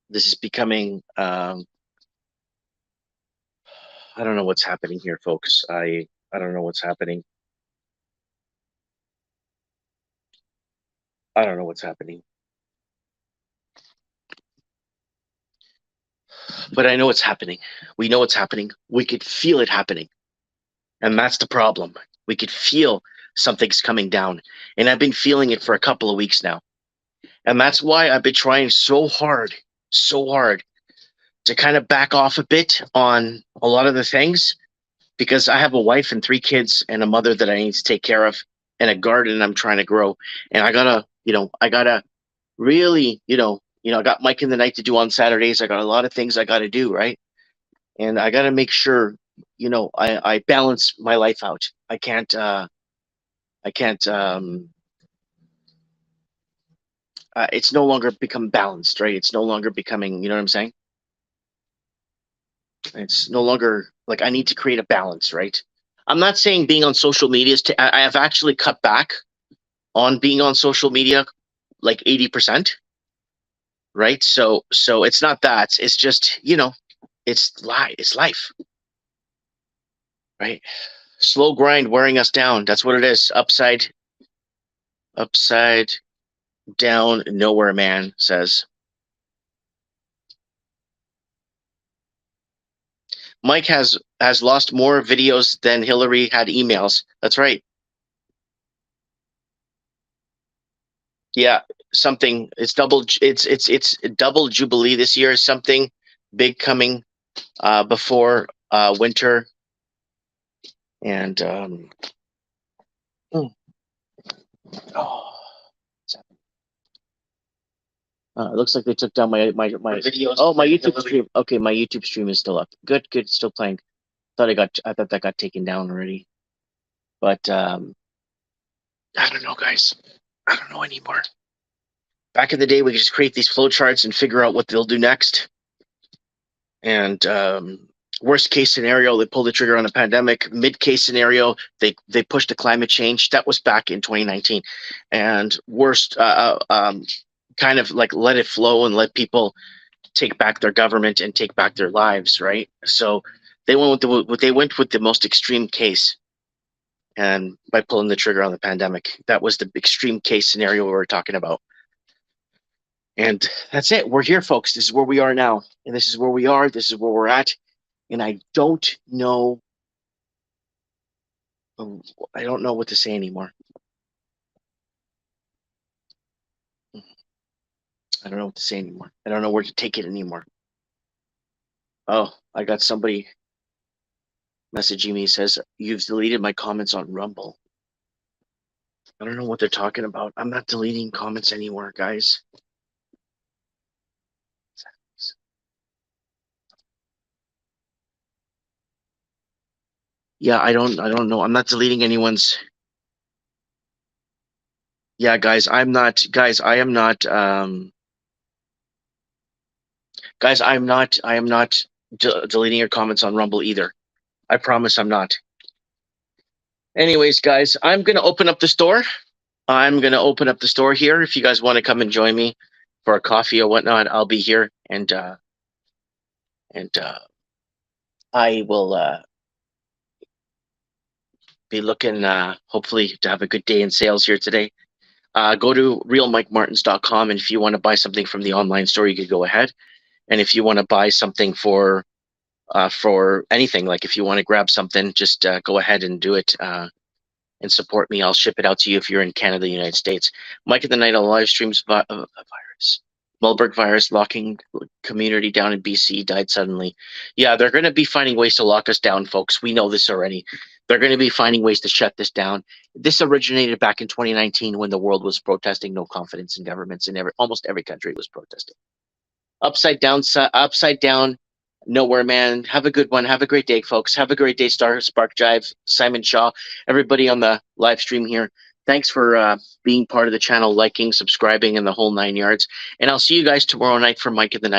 [SPEAKER 1] this is becoming I don't know what's happening here, folks. I don't know what's happening. I don't know what's happening. But I know it's happening. We know it's happening. We could feel it happening. And that's the problem. We could feel something's coming down. And I've been feeling it for a couple of weeks now. And that's why I've been trying so hard to kind of back off a bit on a lot of the things, because I have a wife and 3 kids and a mother that I need to take care of, and a garden I'm trying to grow. And I gotta really, I got Mike in the Night to do on Saturdays. I got a lot of things I got to do, right? And I got to make sure, I balance my life out. I can't, it's no longer become balanced, right? It's no longer becoming, you know what I'm saying? It's no longer like I need to create a balance, right? I'm not saying being on social media I have actually cut back on being on social media like 80%, right? So it's not that. It's just, it's life, right? Slow grind wearing us down. That's what it is. Upside down nowhere man says. Mike has lost more videos than Hillary had emails. That's right. Yeah, something. It's double jubilee this year. Something big coming before winter. And oh, it looks like they took down my videos. Oh, my YouTube stream. Okay, my YouTube stream is still up. Good, still playing. I thought that got taken down already. But I don't know, guys. I don't know anymore. Back in the day, we could just create these flow charts and figure out what they'll do next. And worst case scenario, they pull the trigger on a pandemic. Mid case scenario, they pushed the climate change. That was back in 2019. And worst, kind of like let it flow and let people take back their government and take back their lives, right? So they went with the most extreme case, and by pulling the trigger on the pandemic, that was the extreme case scenario we were talking about. And that's it. We're here, folks. This is where we are now, and this is where we are. This is where we're at. And I don't know what to say anymore. I don't know what to say anymore. I don't know where to take it anymore. Oh, I got somebody messaging me, says, "You've deleted my comments on Rumble." I don't know what they're talking about. I'm not deleting comments anymore, guys. Yeah, I don't know. I'm not deleting anyone's. Yeah, guys, I am not deleting your comments on Rumble either. I promise I'm not. Anyways, guys, I'm going to open up the store. I'm going to open up the store here. If you guys want to come and join me for a coffee or whatnot, I'll be here, and I will be looking hopefully to have a good day in sales here today. Go to realmikemartins.com, and if you want to buy something from the online store, you could go ahead. And if you want to buy something for anything, like if you want to grab something, just go ahead and do it and support me. I'll ship it out to you if you're in Canada, United States. Mike in the Night on live streams virus. Marburg virus locking community down in BC, died suddenly. Yeah, they're going to be finding ways to lock us down, folks. We know this already. They're going to be finding ways to shut this down. This originated back in 2019 when the world was protesting no confidence in governments, and almost every country was protesting. Upside down. Nowhere, man. Have a good one. Have a great day, folks. Have a great day, Spark Drive, Simon Shaw, everybody on the live stream here. Thanks for being part of the channel, liking, subscribing, and the whole 9 yards. And I'll see you guys tomorrow night for Mike of the Night.